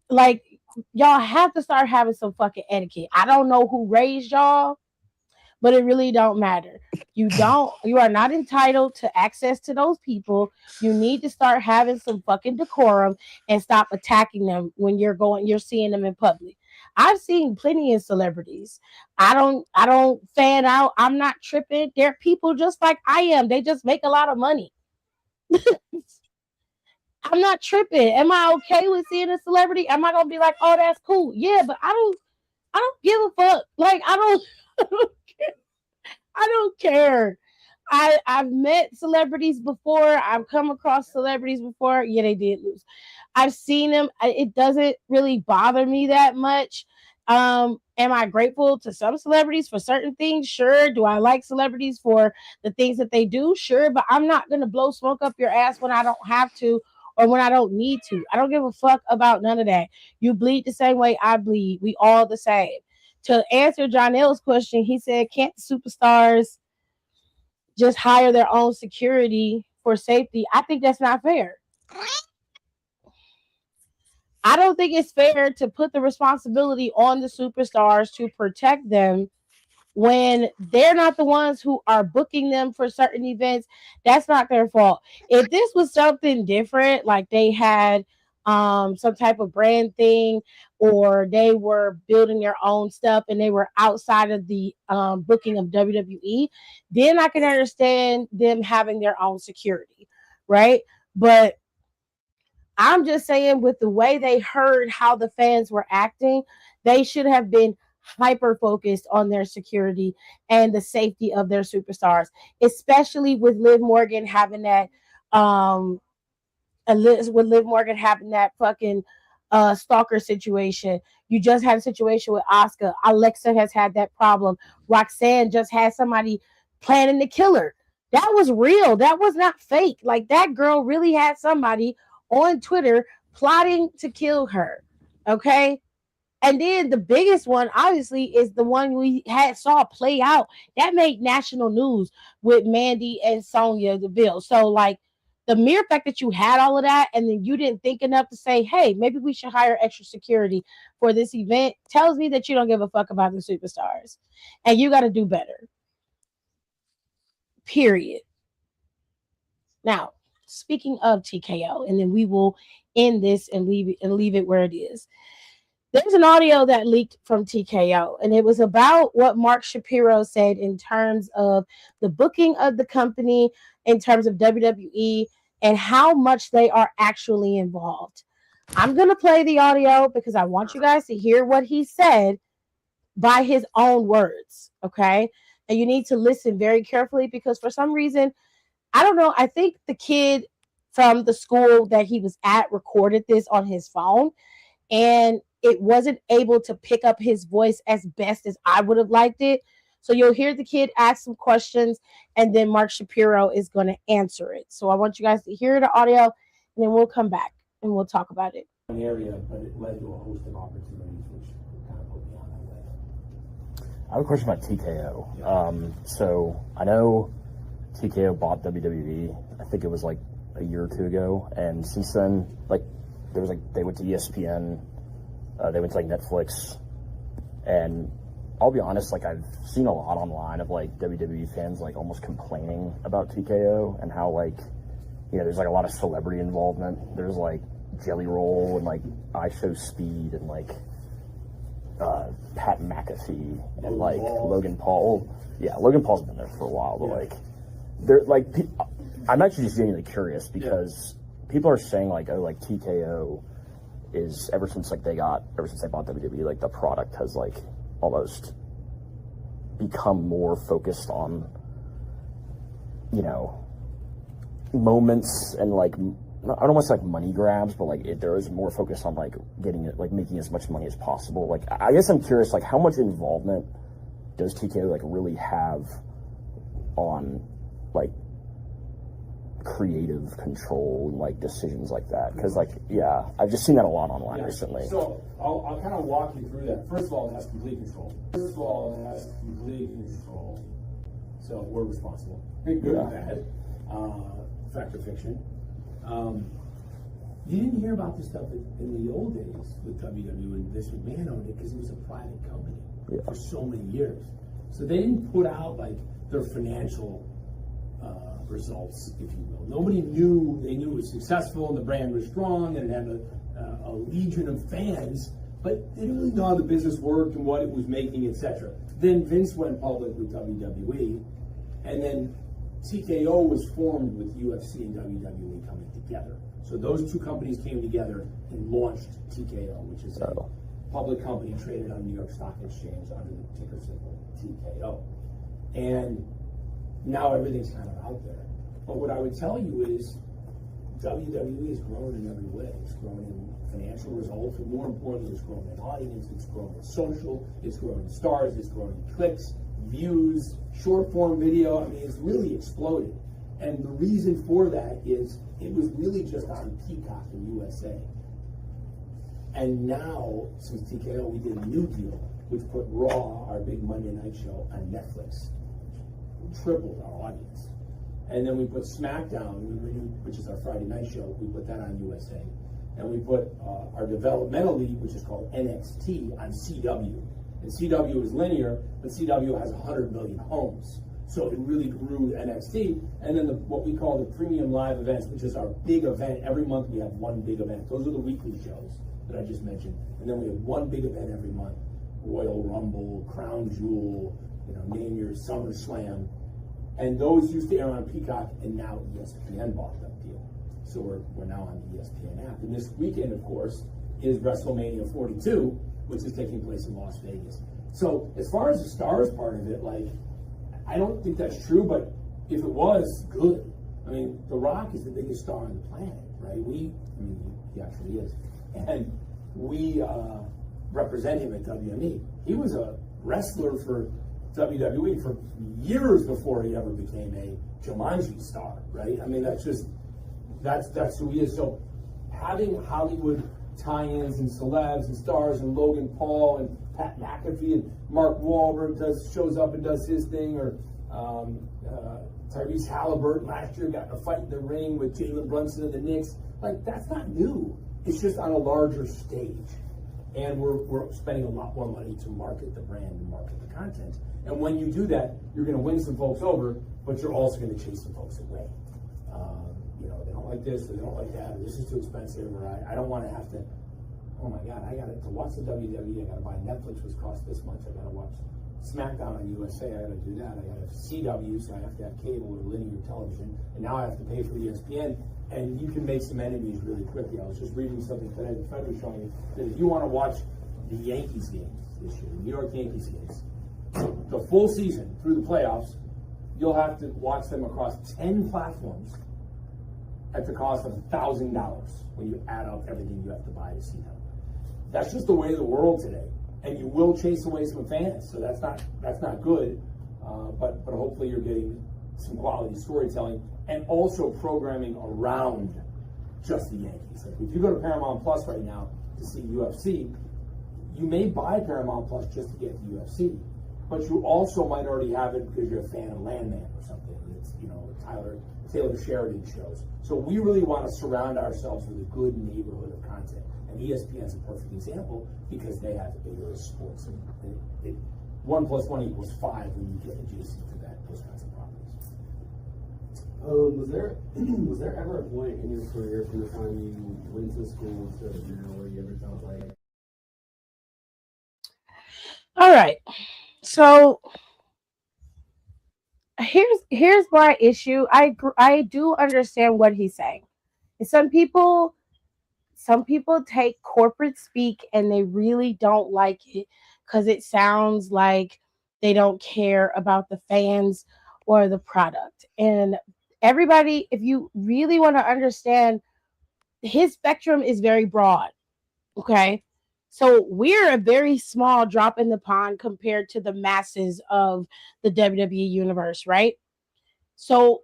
Like, y'all have to start having some fucking etiquette. I don't know who raised y'all, but it really don't matter. You are not entitled to access to those people. You need to start having some fucking decorum and stop attacking them when you're seeing them in public. I've seen plenty of celebrities. I don't fan out. I'm not tripping. They're people just like I am. They just make a lot of money. I'm not tripping. Am I okay with seeing a celebrity? Am I gonna be like, oh, that's cool? Yeah, but I don't give a fuck. Like I don't I don't care. I've met celebrities before. I've come across celebrities before. Yeah, they did lose. I've seen them. It doesn't really bother me that much. Am I grateful to some celebrities for certain things? Sure. Do I like celebrities for the things that they do? Sure. But I'm not gonna blow smoke up your ass when I don't have to or when I don't need to. I don't give a fuck about none of that. You bleed the same way I bleed. We all the same. To answer John L's question, he said, can't superstars just hire their own security for safety? I think that's not fair. I don't think it's fair to put the responsibility on the superstars to protect them when they're not the ones who are booking them for certain events. That's not their fault. If this was something different, like they had some type of brand thing, or they were building their own stuff and they were outside of the booking of WWE, then I can understand them having their own security, right? But I'm just saying, with the way they heard how the fans were acting, they should have been hyper focused on their security and the safety of their superstars, especially with Liv Morgan having that um with Liv Morgan having that fucking stalker situation. You just had a situation with Oscar. Alexa has had that problem. Roxanne just had somebody planning to kill her. That was real. That was not fake. Like, that girl really had somebody on Twitter plotting to kill her. Okay. And then the biggest one, obviously, is the one we saw play out that made national news with Mandy and Sonya Deville. So, like, the mere fact that you had all of that and then you didn't think enough to say, hey, maybe we should hire extra security for this event tells me that you don't give a fuck about the superstars, and you got to do better. Period. Now, speaking of TKO, and then we will end this and leave it where it is. There's an audio that leaked from TKO, and it was about what Mark Shapiro said in terms of the booking of the company, in terms of WWE, and how much they are actually involved. I'm going to play the audio because I want you guys to hear what he said by his own words, okay? And you need to listen very carefully because for some reason, I don't know, I think the kid from the school that he was at recorded this on his phone, and it wasn't able to pick up his voice as best as I would have liked it. So you'll hear the kid ask some questions, and then Mark Shapiro is going to answer it. So I want you guys to hear the audio, and then we'll come back and we'll talk about it. Area, but it led to a host of opportunities, which kind of put me on that list. I have a question about TKO. So I know TKO bought WWE. I think it was like a year or two ago, and since then, like, there was like they went to ESPN, they went to like Netflix, and I'll be honest, like, I've seen a lot online of like WWE fans like almost complaining about TKO and how, like, you know, there's like a lot of celebrity involvement. There's like Jelly Roll and like I Show Speed and like Pat McAfee and like Logan Paul. Yeah, Logan Paul's been there for a while, but like they're like, I'm actually just genuinely curious because people are saying like, oh, like TKO is ever since they bought WWE, like the product has like almost become more focused on, you know, moments and like, I don't want to say like money grabs, but like there is more focus on like getting it, like making as much money as possible. Like, I guess I'm curious, like how much involvement does TKO like really have on like creative control and like decisions like that. Because like, yeah, I've just seen that a lot online recently. So I'll kind of walk you through that. First of all, it has complete control. So we're responsible. Good and bad. Fact or fiction. You didn't hear about this stuff in the old days with WWE, and Vince McMahon owned it because it was a private company for so many years. So they didn't put out like their financial results, if you will. Nobody knew. They knew it was successful and the brand was strong and it had a legion of fans, but they didn't really know how the business worked and what it was making, etc. Then Vince went public with WWE, and then TKO was formed with UFC and WWE coming together. So those two companies came together and launched TKO, which is a public company traded on New York Stock Exchange under the ticker symbol TKO. And now everything's kind of out there. But what I would tell you is WWE has grown in every way. It's grown in financial results, but more importantly, it's grown in audience, it's grown in social, it's grown in stars, it's grown in clicks, views, short form video. I mean, it's really exploded. And the reason for that is it was really just on Peacock in USA. And now, since TKO, we did a new deal, which put Raw, our big Monday night show, on Netflix. Tripled our audience. And then we put SmackDown, which is our Friday night show, we put that on USA. And we put our developmental league, which is called NXT, on CW. And CW is linear, but CW has 100 million homes. So it really grew NXT. And then what we call the premium live events, which is our big event. Every month we have one big event. Those are the weekly shows that I just mentioned. And then we have one big event every month. Royal Rumble, Crown Jewel, name your SummerSlam. And those used to air on Peacock, and now ESPN bought that deal. So we're now on the ESPN app. And this weekend, of course, is WrestleMania 42, which is taking place in Las Vegas. So as far as the stars part of it, like, I don't think that's true, but if it was, good. I mean, The Rock is the biggest star on the planet, right? He actually is. And we represent him at WME. He was a wrestler for WWE for years before he ever became a Jumanji star, right? I mean, that's who he is. So having Hollywood tie-ins and celebs and stars and Logan Paul and Pat McAfee and Mark Wahlberg shows up and does his thing, or Tyrese Halliburton last year got in a fight in the ring with Jalen Brunson of the Knicks. Like, that's not new. It's just on a larger stage. And we're spending a lot more money to market the brand and market the content. And when you do that, you're going to win some folks over, but you're also going to chase some folks away. They don't like this, or they don't like that, or this is too expensive, or I don't want to have to, oh my God, I got to watch the WWE, I got to buy Netflix, which costs this much, I got to watch SmackDown on USA, I got to do that, I got to have CW, so I have to have cable or linear television, and now I have to pay for ESPN, and you can make some enemies really quickly. I was just reading something today that Fred was showing me, that if you want to watch the Yankees games this year, the New York Yankees games, the full season through the playoffs, you'll have to watch them across 10 platforms at the cost of $1,000 when you add up everything you have to buy to see them. That's just the way of the world today, and you will chase away some fans. So that's not good. But hopefully you're getting some quality storytelling and also programming around just the Yankees. Like if you go to Paramount Plus right now to see UFC, you may buy Paramount Plus just to get the UFC, but you also might already have it because you're a fan of Landman or something. It's Taylor Sheridan shows. So we really want to surround ourselves with a good neighborhood of content. And ESPN is a perfect example because they have bigger sports. And 1 + 1 = 5 when you get adjacent to those kinds of properties. Was there ever a point in your career from the time you went to school to now where you ever felt like? All right. So here's my issue. I do understand what he's saying. And some people take corporate speak and they really don't like it because it sounds like they don't care about the fans or the product. And everybody, if you really want to understand, his spectrum is very broad. Okay. So we're a very small drop in the pond compared to the masses of the WWE universe, right? So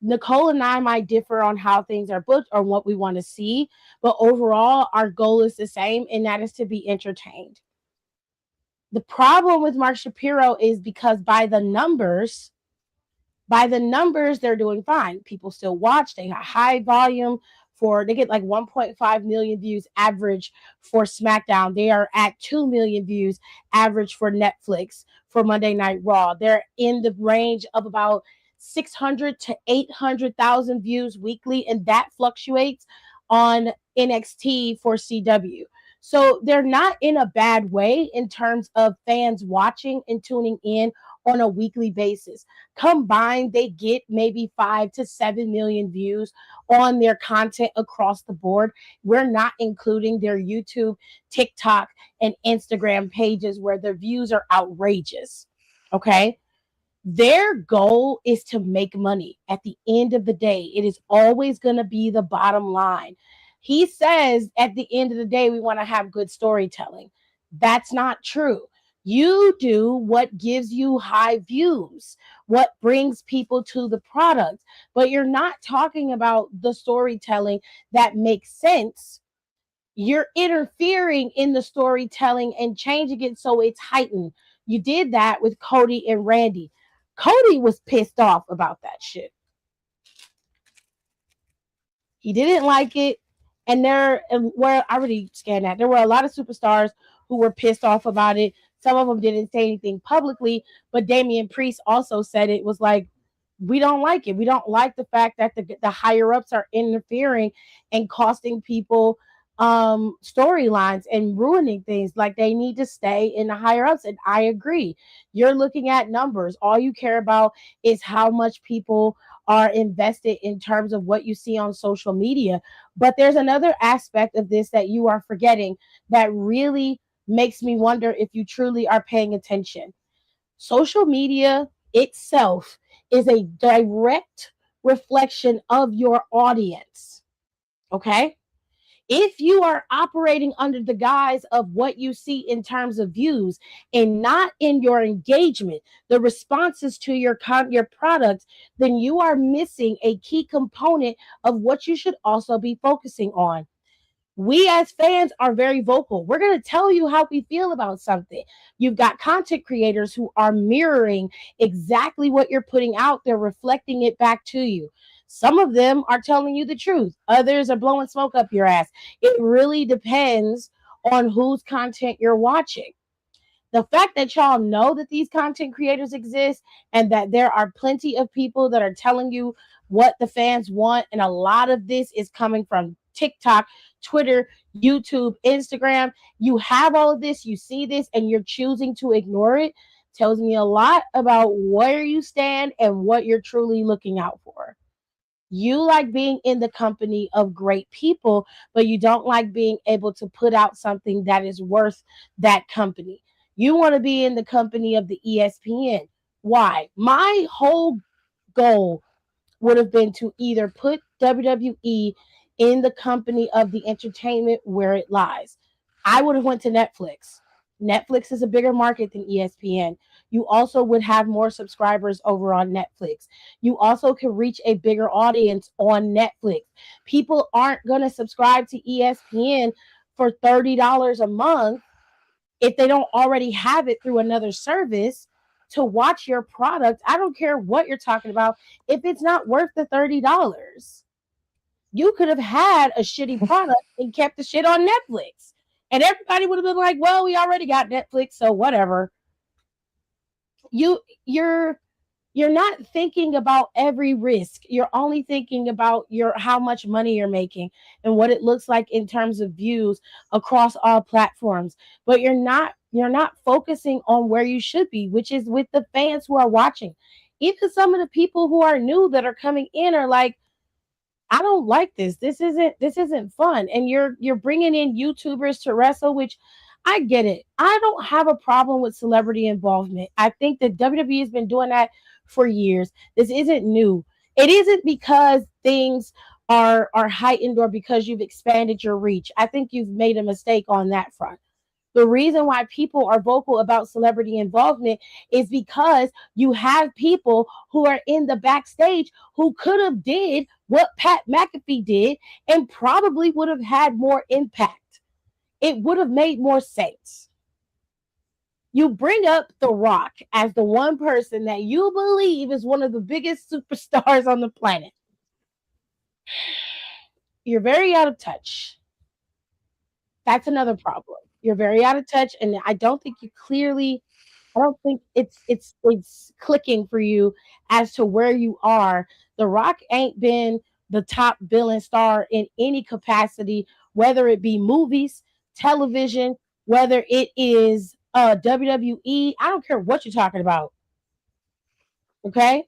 Nicole and I might differ on how things are booked or what we want to see, but overall, our goal is the same, and that is to be entertained. The problem with Mark Shapiro is because by the numbers, they're doing fine. People still watch. They got high volume they get like 1.5 million views average for SmackDown. They are at 2 million views average for Netflix for Monday Night Raw. They're in the range of about 600 to 800,000 views weekly, and that fluctuates on NXT for CW. So they're not in a bad way in terms of fans watching and tuning in on a weekly basis. Combined, they get maybe 5 to 7 million views on their content across the board. We're not including their YouTube, TikTok, and Instagram pages where their views are outrageous. Okay. Their goal is to make money. At the end of the day, it is always going to be the bottom line. He says at the end of the day, we want to have good storytelling. That's not true. You do what gives you high views, what brings people to the product, but you're not talking about the storytelling that makes sense. You're interfering in the storytelling and changing it so it's heightened. You did that with Cody and Randy. Cody was pissed off about that shit. He didn't like it. Where I already scanned that, there were a lot of superstars who were pissed off about it. Some of them didn't say anything publicly, but Damian Priest also said it was like, we don't like it. We don't like the fact that the higher ups are interfering and costing people storylines and ruining things. Like, they need to stay in the higher ups. And I agree. You're looking at numbers. All you care about is how much people are invested in terms of what you see on social media. But there's another aspect of this that you are forgetting that really makes me wonder if you truly are paying attention. Social media itself is a direct reflection of your audience. Okay? If you are operating under the guise of what you see in terms of views and not in your engagement, the responses to your product, then you are missing a key component of what you should also be focusing on. We as fans are very vocal. We're going to tell you how we feel about something. You've got content creators who are mirroring exactly what you're putting out there, reflecting it back to you. Some of them are telling you the truth. Others are blowing smoke up your ass. It really depends on whose content you're watching. The fact that y'all know that these content creators exist and that there are plenty of people that are telling you what the fans want, and a lot of this is coming from TikTok, Twitter, YouTube, Instagram. You have all of this, you see this, and you're choosing to ignore it. Tells me a lot about where you stand and what you're truly looking out for. You like being in the company of great people, but you don't like being able to put out something that is worth that company. You want to be in the company of the ESPN. Why? My whole goal would have been to either put WWE in the company of the entertainment where it lies. I would have went to Netflix. Netflix is a bigger market than ESPN. You also would have more subscribers over on Netflix. You also can reach a bigger audience on Netflix. People aren't going to subscribe to ESPN for $30 a month if they don't already have it through another service to watch your product. I don't care what you're talking about. If it's not worth the $30, you could have had a shitty product and kept the shit on Netflix. And everybody would have been like, well, we already got Netflix, so whatever. You're not thinking about every risk. You're only thinking about how much money you're making and what it looks like in terms of views across all platforms. But you're not focusing on where you should be, which is with the fans who are watching. Even some of the people who are new that are coming in are like, I don't like this. This isn't fun. And you're bringing in YouTubers to wrestle, which I get it. I don't have a problem with celebrity involvement. I think that WWE has been doing that for years. This isn't new. It isn't because things are heightened or because you've expanded your reach. I think you've made a mistake on that front. The reason why people are vocal about celebrity involvement is because you have people who are in the backstage who could have did what Pat McAfee did and probably would have had more impact. It would have made more sense. You bring up The Rock as the one person that you believe is one of the biggest superstars on the planet. You're very out of touch. That's another problem. You're very out of touch, and I don't think you clearly. I don't think it's clicking for you as to where you are. The Rock ain't been the top billing star in any capacity, whether it be movies, television, whether it is WWE. I don't care what you're talking about. Okay,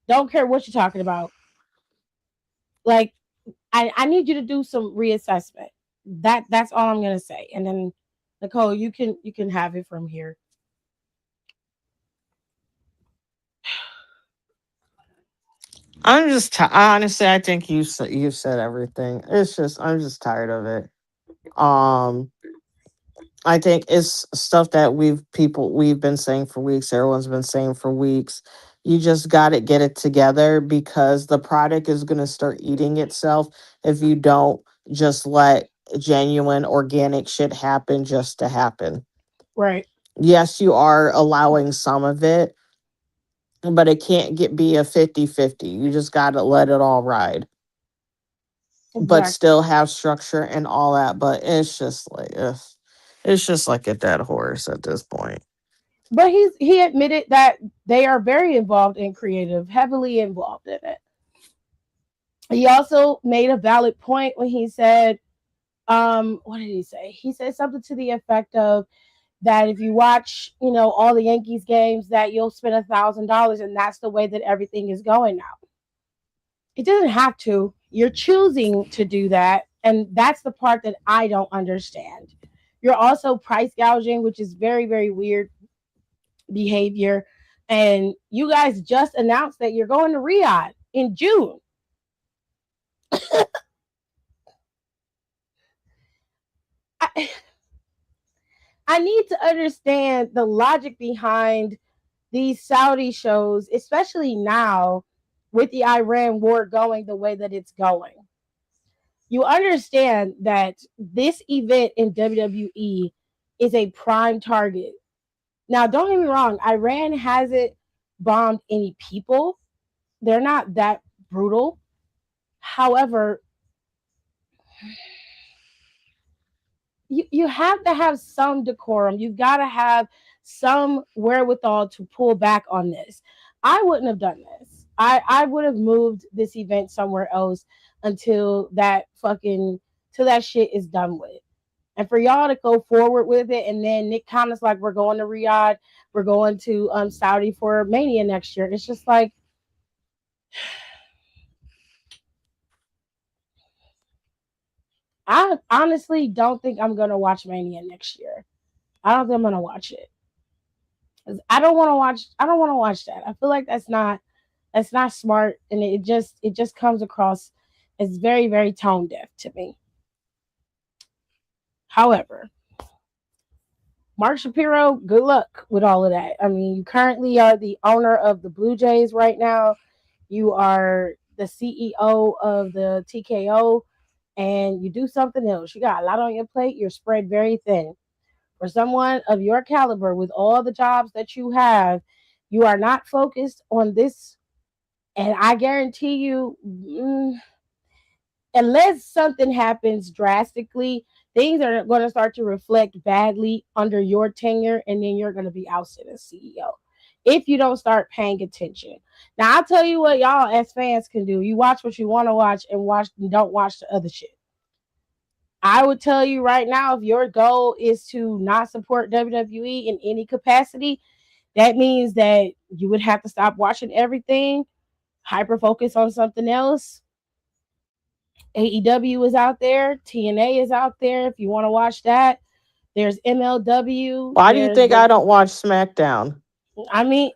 don't care what you're talking about. Like I need you to do some reassessment. That's all I'm gonna say. And then Nicole, you can have it from here. I'm just honestly, I think you've said everything. It's just I'm just tired of it. Um, I think it's stuff that we've been saying for weeks. Everyone's been saying for weeks. You just got to get it together because the product is going to start eating itself if you don't just let genuine organic shit happen just to happen. Right. Yes, you are allowing some of it, but it can't be a 50-50. You just got to let it all ride, but Exactly. still have structure and all that. But it's just like, ugh. It's just like a dead horse at this point. But he admitted that they are very involved in creative, heavily involved in it. He also made a valid point when he said, what did he say? He said something to the effect of that if you watch, all the Yankees games, that you'll spend $1,000, and that's the way that everything is going now. It doesn't have to. You're choosing to do that, and that's the part that I don't understand. You're also price gouging, which is very, very weird behavior. And you guys just announced that you're going to Riyadh in June. I, I need to understand the logic behind these Saudi shows, especially now with the Iran war going the way that it's going. You understand that this event in WWE is a prime target. Now, don't get me wrong, Iran hasn't bombed any people. They're not that brutal. However, you have to have some decorum. You've got to have some wherewithal to pull back on this. I wouldn't have done this. I would have moved this event somewhere else until that fucking till that shit is done with. And for y'all to go forward with it, and then Nick Khan's like, we're going to Riyadh, we're going to Saudi for Mania next year. It's just like, I honestly don't think I'm gonna watch Mania next year. I don't think I'm gonna watch it. 'Cause I don't want to watch. I don't want to watch that. I feel like that's not smart, and it just comes across as very, very tone deaf to me. However, Mark Shapiro, good luck with all of that. I mean, you currently are the owner of the Blue Jays right now. You are the CEO of the TKO, and you do something else. You got a lot on your plate. You're spread very thin. For someone of your caliber, with all the jobs that you have, you are not focused on this. And I guarantee you, unless something happens drastically, things are going to start to reflect badly under your tenure, and then you're going to be ousted as CEO if you don't start paying attention. Now, I'll tell you what y'all as fans can do. You watch what you want to watch, and don't watch the other shit. I would tell you right now, if your goal is to not support WWE in any capacity, that means that you would have to stop watching everything, hyper focus on something else. AEW is out there, TNA is out there if you want to watch that. There's MLW. Why do you There's think I don't watch SmackDown? I mean,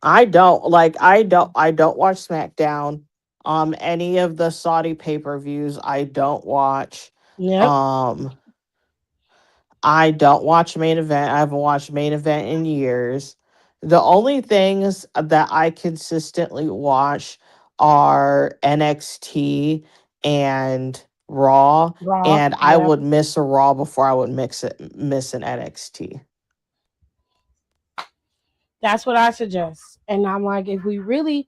I don't watch SmackDown. Any of the Saudi pay-per-views I don't watch. yep. Um I don't watch main event. I haven't watched main event in years. The only things that I consistently watch are NXT and Raw, Raw. and I Yep. would miss a Raw before I would miss an NXT. That's what I suggest. And I'm like, if we really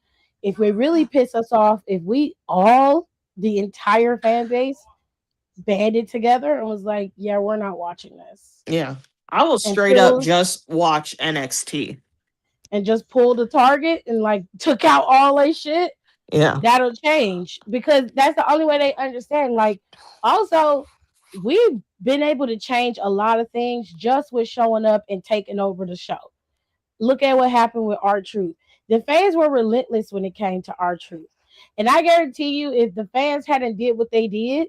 piss us off, if we all, the entire fan base, banded together and was like, yeah, we're not watching this Yeah. I will straight up until, just watch NXT. and just pulled the target and like took out all that shit, Yeah. that'll change, because that's the only way they understand. Like, also, we've been able to change a lot of things just with showing up and taking over the show. Look at what happened with our truth. The fans were relentless when it came to our truth, and I guarantee you, if the fans hadn't did what they did,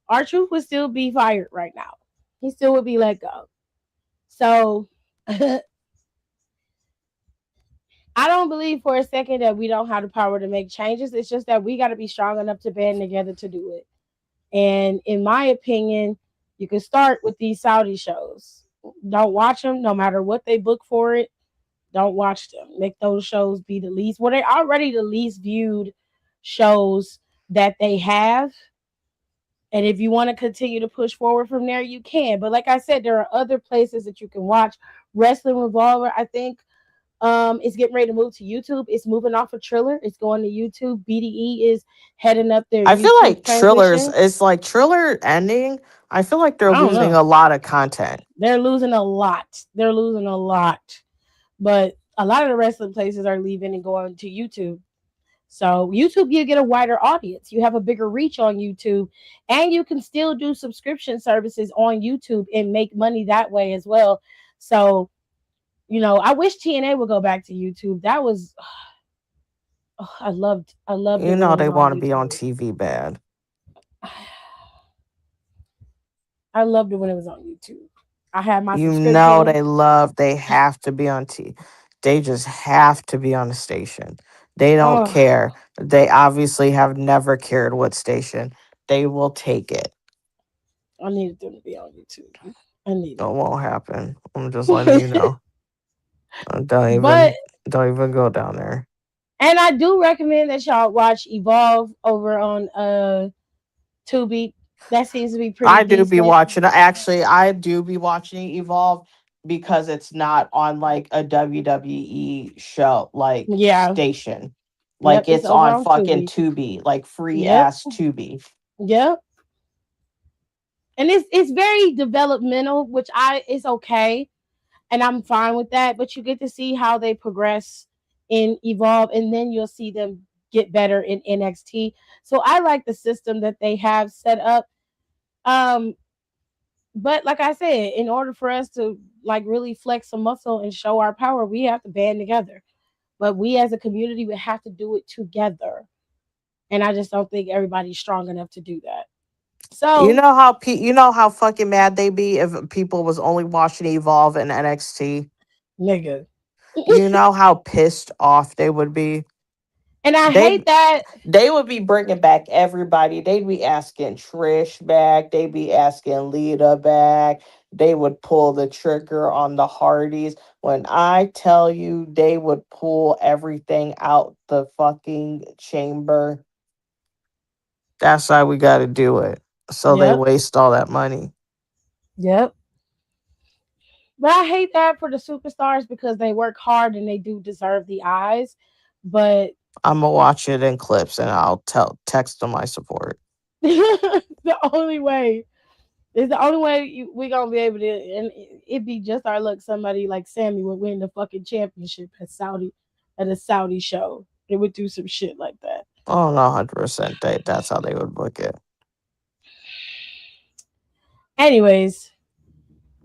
our truth would still be fired right now. He still would be let go. So I don't believe for a second that we don't have the power to make changes. It's just that we got to be strong enough to band together to do it. And in my opinion, you can start with these Saudi shows. Don't watch them, no matter what they book for it. Don't watch them. Make those shows be the least. Well, they're already the least viewed shows that they have. And if you want to continue to push forward from there, you can. But like I said, there are other places that you can watch. Wrestling Revolver, I think, it's getting ready to move to YouTube. It's moving off of Triller. It's going to YouTube. BDE is heading up their I feel YouTube like Triller's transition. it's like Triller ending. I feel like they're I don't losing know. a lot of content. They're losing a lot. They're losing a lot. But a lot of the wrestling places are leaving and going to YouTube. So YouTube, you get a wider audience. You have a bigger reach on YouTube, and you can still do subscription services on YouTube and make money that way as well. So, I wish TNA would go back to YouTube. That was, oh, I loved it You when know it was they on want to be on YouTube. TV bad. I loved it when it was on YouTube. I had my You know subscription. they have to be on T. They just have to be on the station. They don't Oh, care. They obviously have never cared what station. They will take it. I needed them to be on YouTube. I needed It won't happen. I'm just letting you it. know. Don't But even don't even go down there. and I do recommend that y'all watch Evolve over on Tubi. That seems to be pretty I do be decent. watching. Actually, I do be watching Evolve because it's not on like a WWE show like Yeah. station. Yep. Like It's it's over on on fucking Tubi. Tubi, like free Yep. ass Tubi. Yep. And it's very developmental, which is okay, and I'm fine with that. But you get to see how they progress in Evolve, and then you'll see them get better in NXT. So I like the system that they have set up. Um, but like I said, in order for us to like really flex some muscle and show our power, we have to band together. But we as a community would have to do it together. And I just don't think everybody's strong enough to do that. You So, know how you know how fucking mad they be if people was only watching Evolve and NXT. nigga. You know how pissed off they would be. And I They hate that. they would be bringing back everybody. They'd be asking Trish back. They'd be asking Lita back. They would pull the trigger on the Hardys. When I tell you they would pull everything out the fucking chamber, that's how we got to do it. So they Yep. waste all that money. Yep. But I hate that for the superstars because they work hard and they do deserve the eyes. But I'm gonna watch it in clips and I'll text them my support. the only way it's the only way we gonna be able to, and it'd be just our luck. Somebody like Sammy would win the fucking championship at a Saudi show. They would do some shit like that. Oh no, 100%. That's how they would book it. Anyways,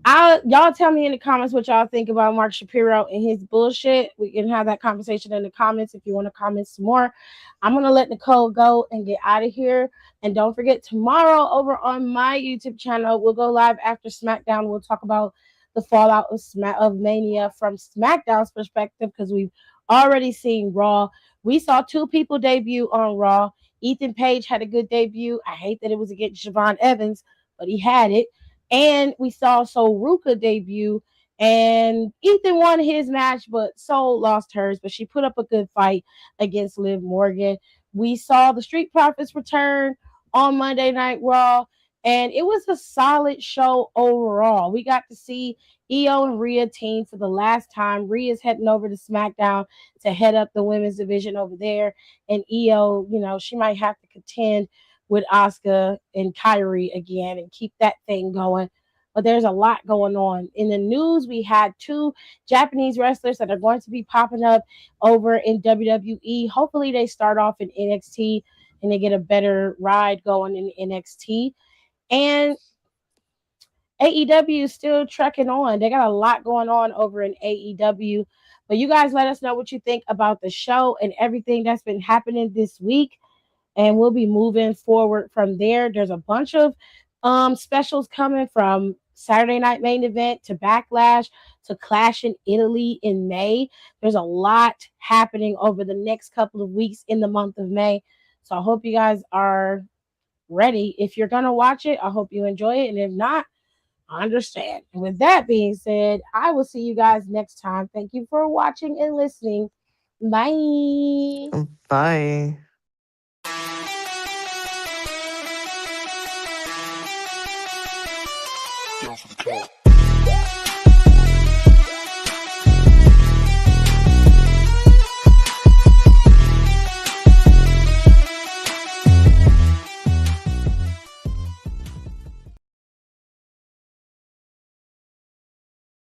y'all tell me in the comments what y'all think about Mark Shapiro and his bullshit. We can have that conversation in the comments if you want to comment some more. I'm gonna let Nicole go and get out of here. And don't forget, tomorrow over on my YouTube channel, we'll go live after SmackDown. We'll talk about the fallout of Mania from SmackDown's perspective, because we've already seen Raw. We saw two people debut on Raw. Ethan Page had a good debut. I hate that it was against Siobhan Evans, but he had it. And we saw Sol Ruka debut, and Ethan won his match, but Sol lost hers. But she put up a good fight against Liv Morgan. We saw the Street Profits return on Monday Night Raw, and it was a solid show overall. We got to see Io and Rhea team for the last time. Rhea's heading over to SmackDown to head up the women's division over there, and Io, she might have to contend with Asuka and Kyrie again and keep that thing going. But there's a lot going on. In the news, we had two Japanese wrestlers that are going to be popping up over in WWE. Hopefully, they start off in NXT and they get a better ride going in NXT. And AEW is still trekking on. They got a lot going on over in AEW. But you guys let us know what you think about the show and everything that's been happening this week, and we'll be moving forward from there. There's a bunch of specials coming, from Saturday Night Main Event to Backlash to Clash in Italy in May. There's a lot happening over the next couple of weeks in the month of May. So I hope you guys are ready. If you're going to watch it, I hope you enjoy it. And if not, I understand. And with that being said, I will see you guys next time. Thank you for watching and listening. Bye. Bye.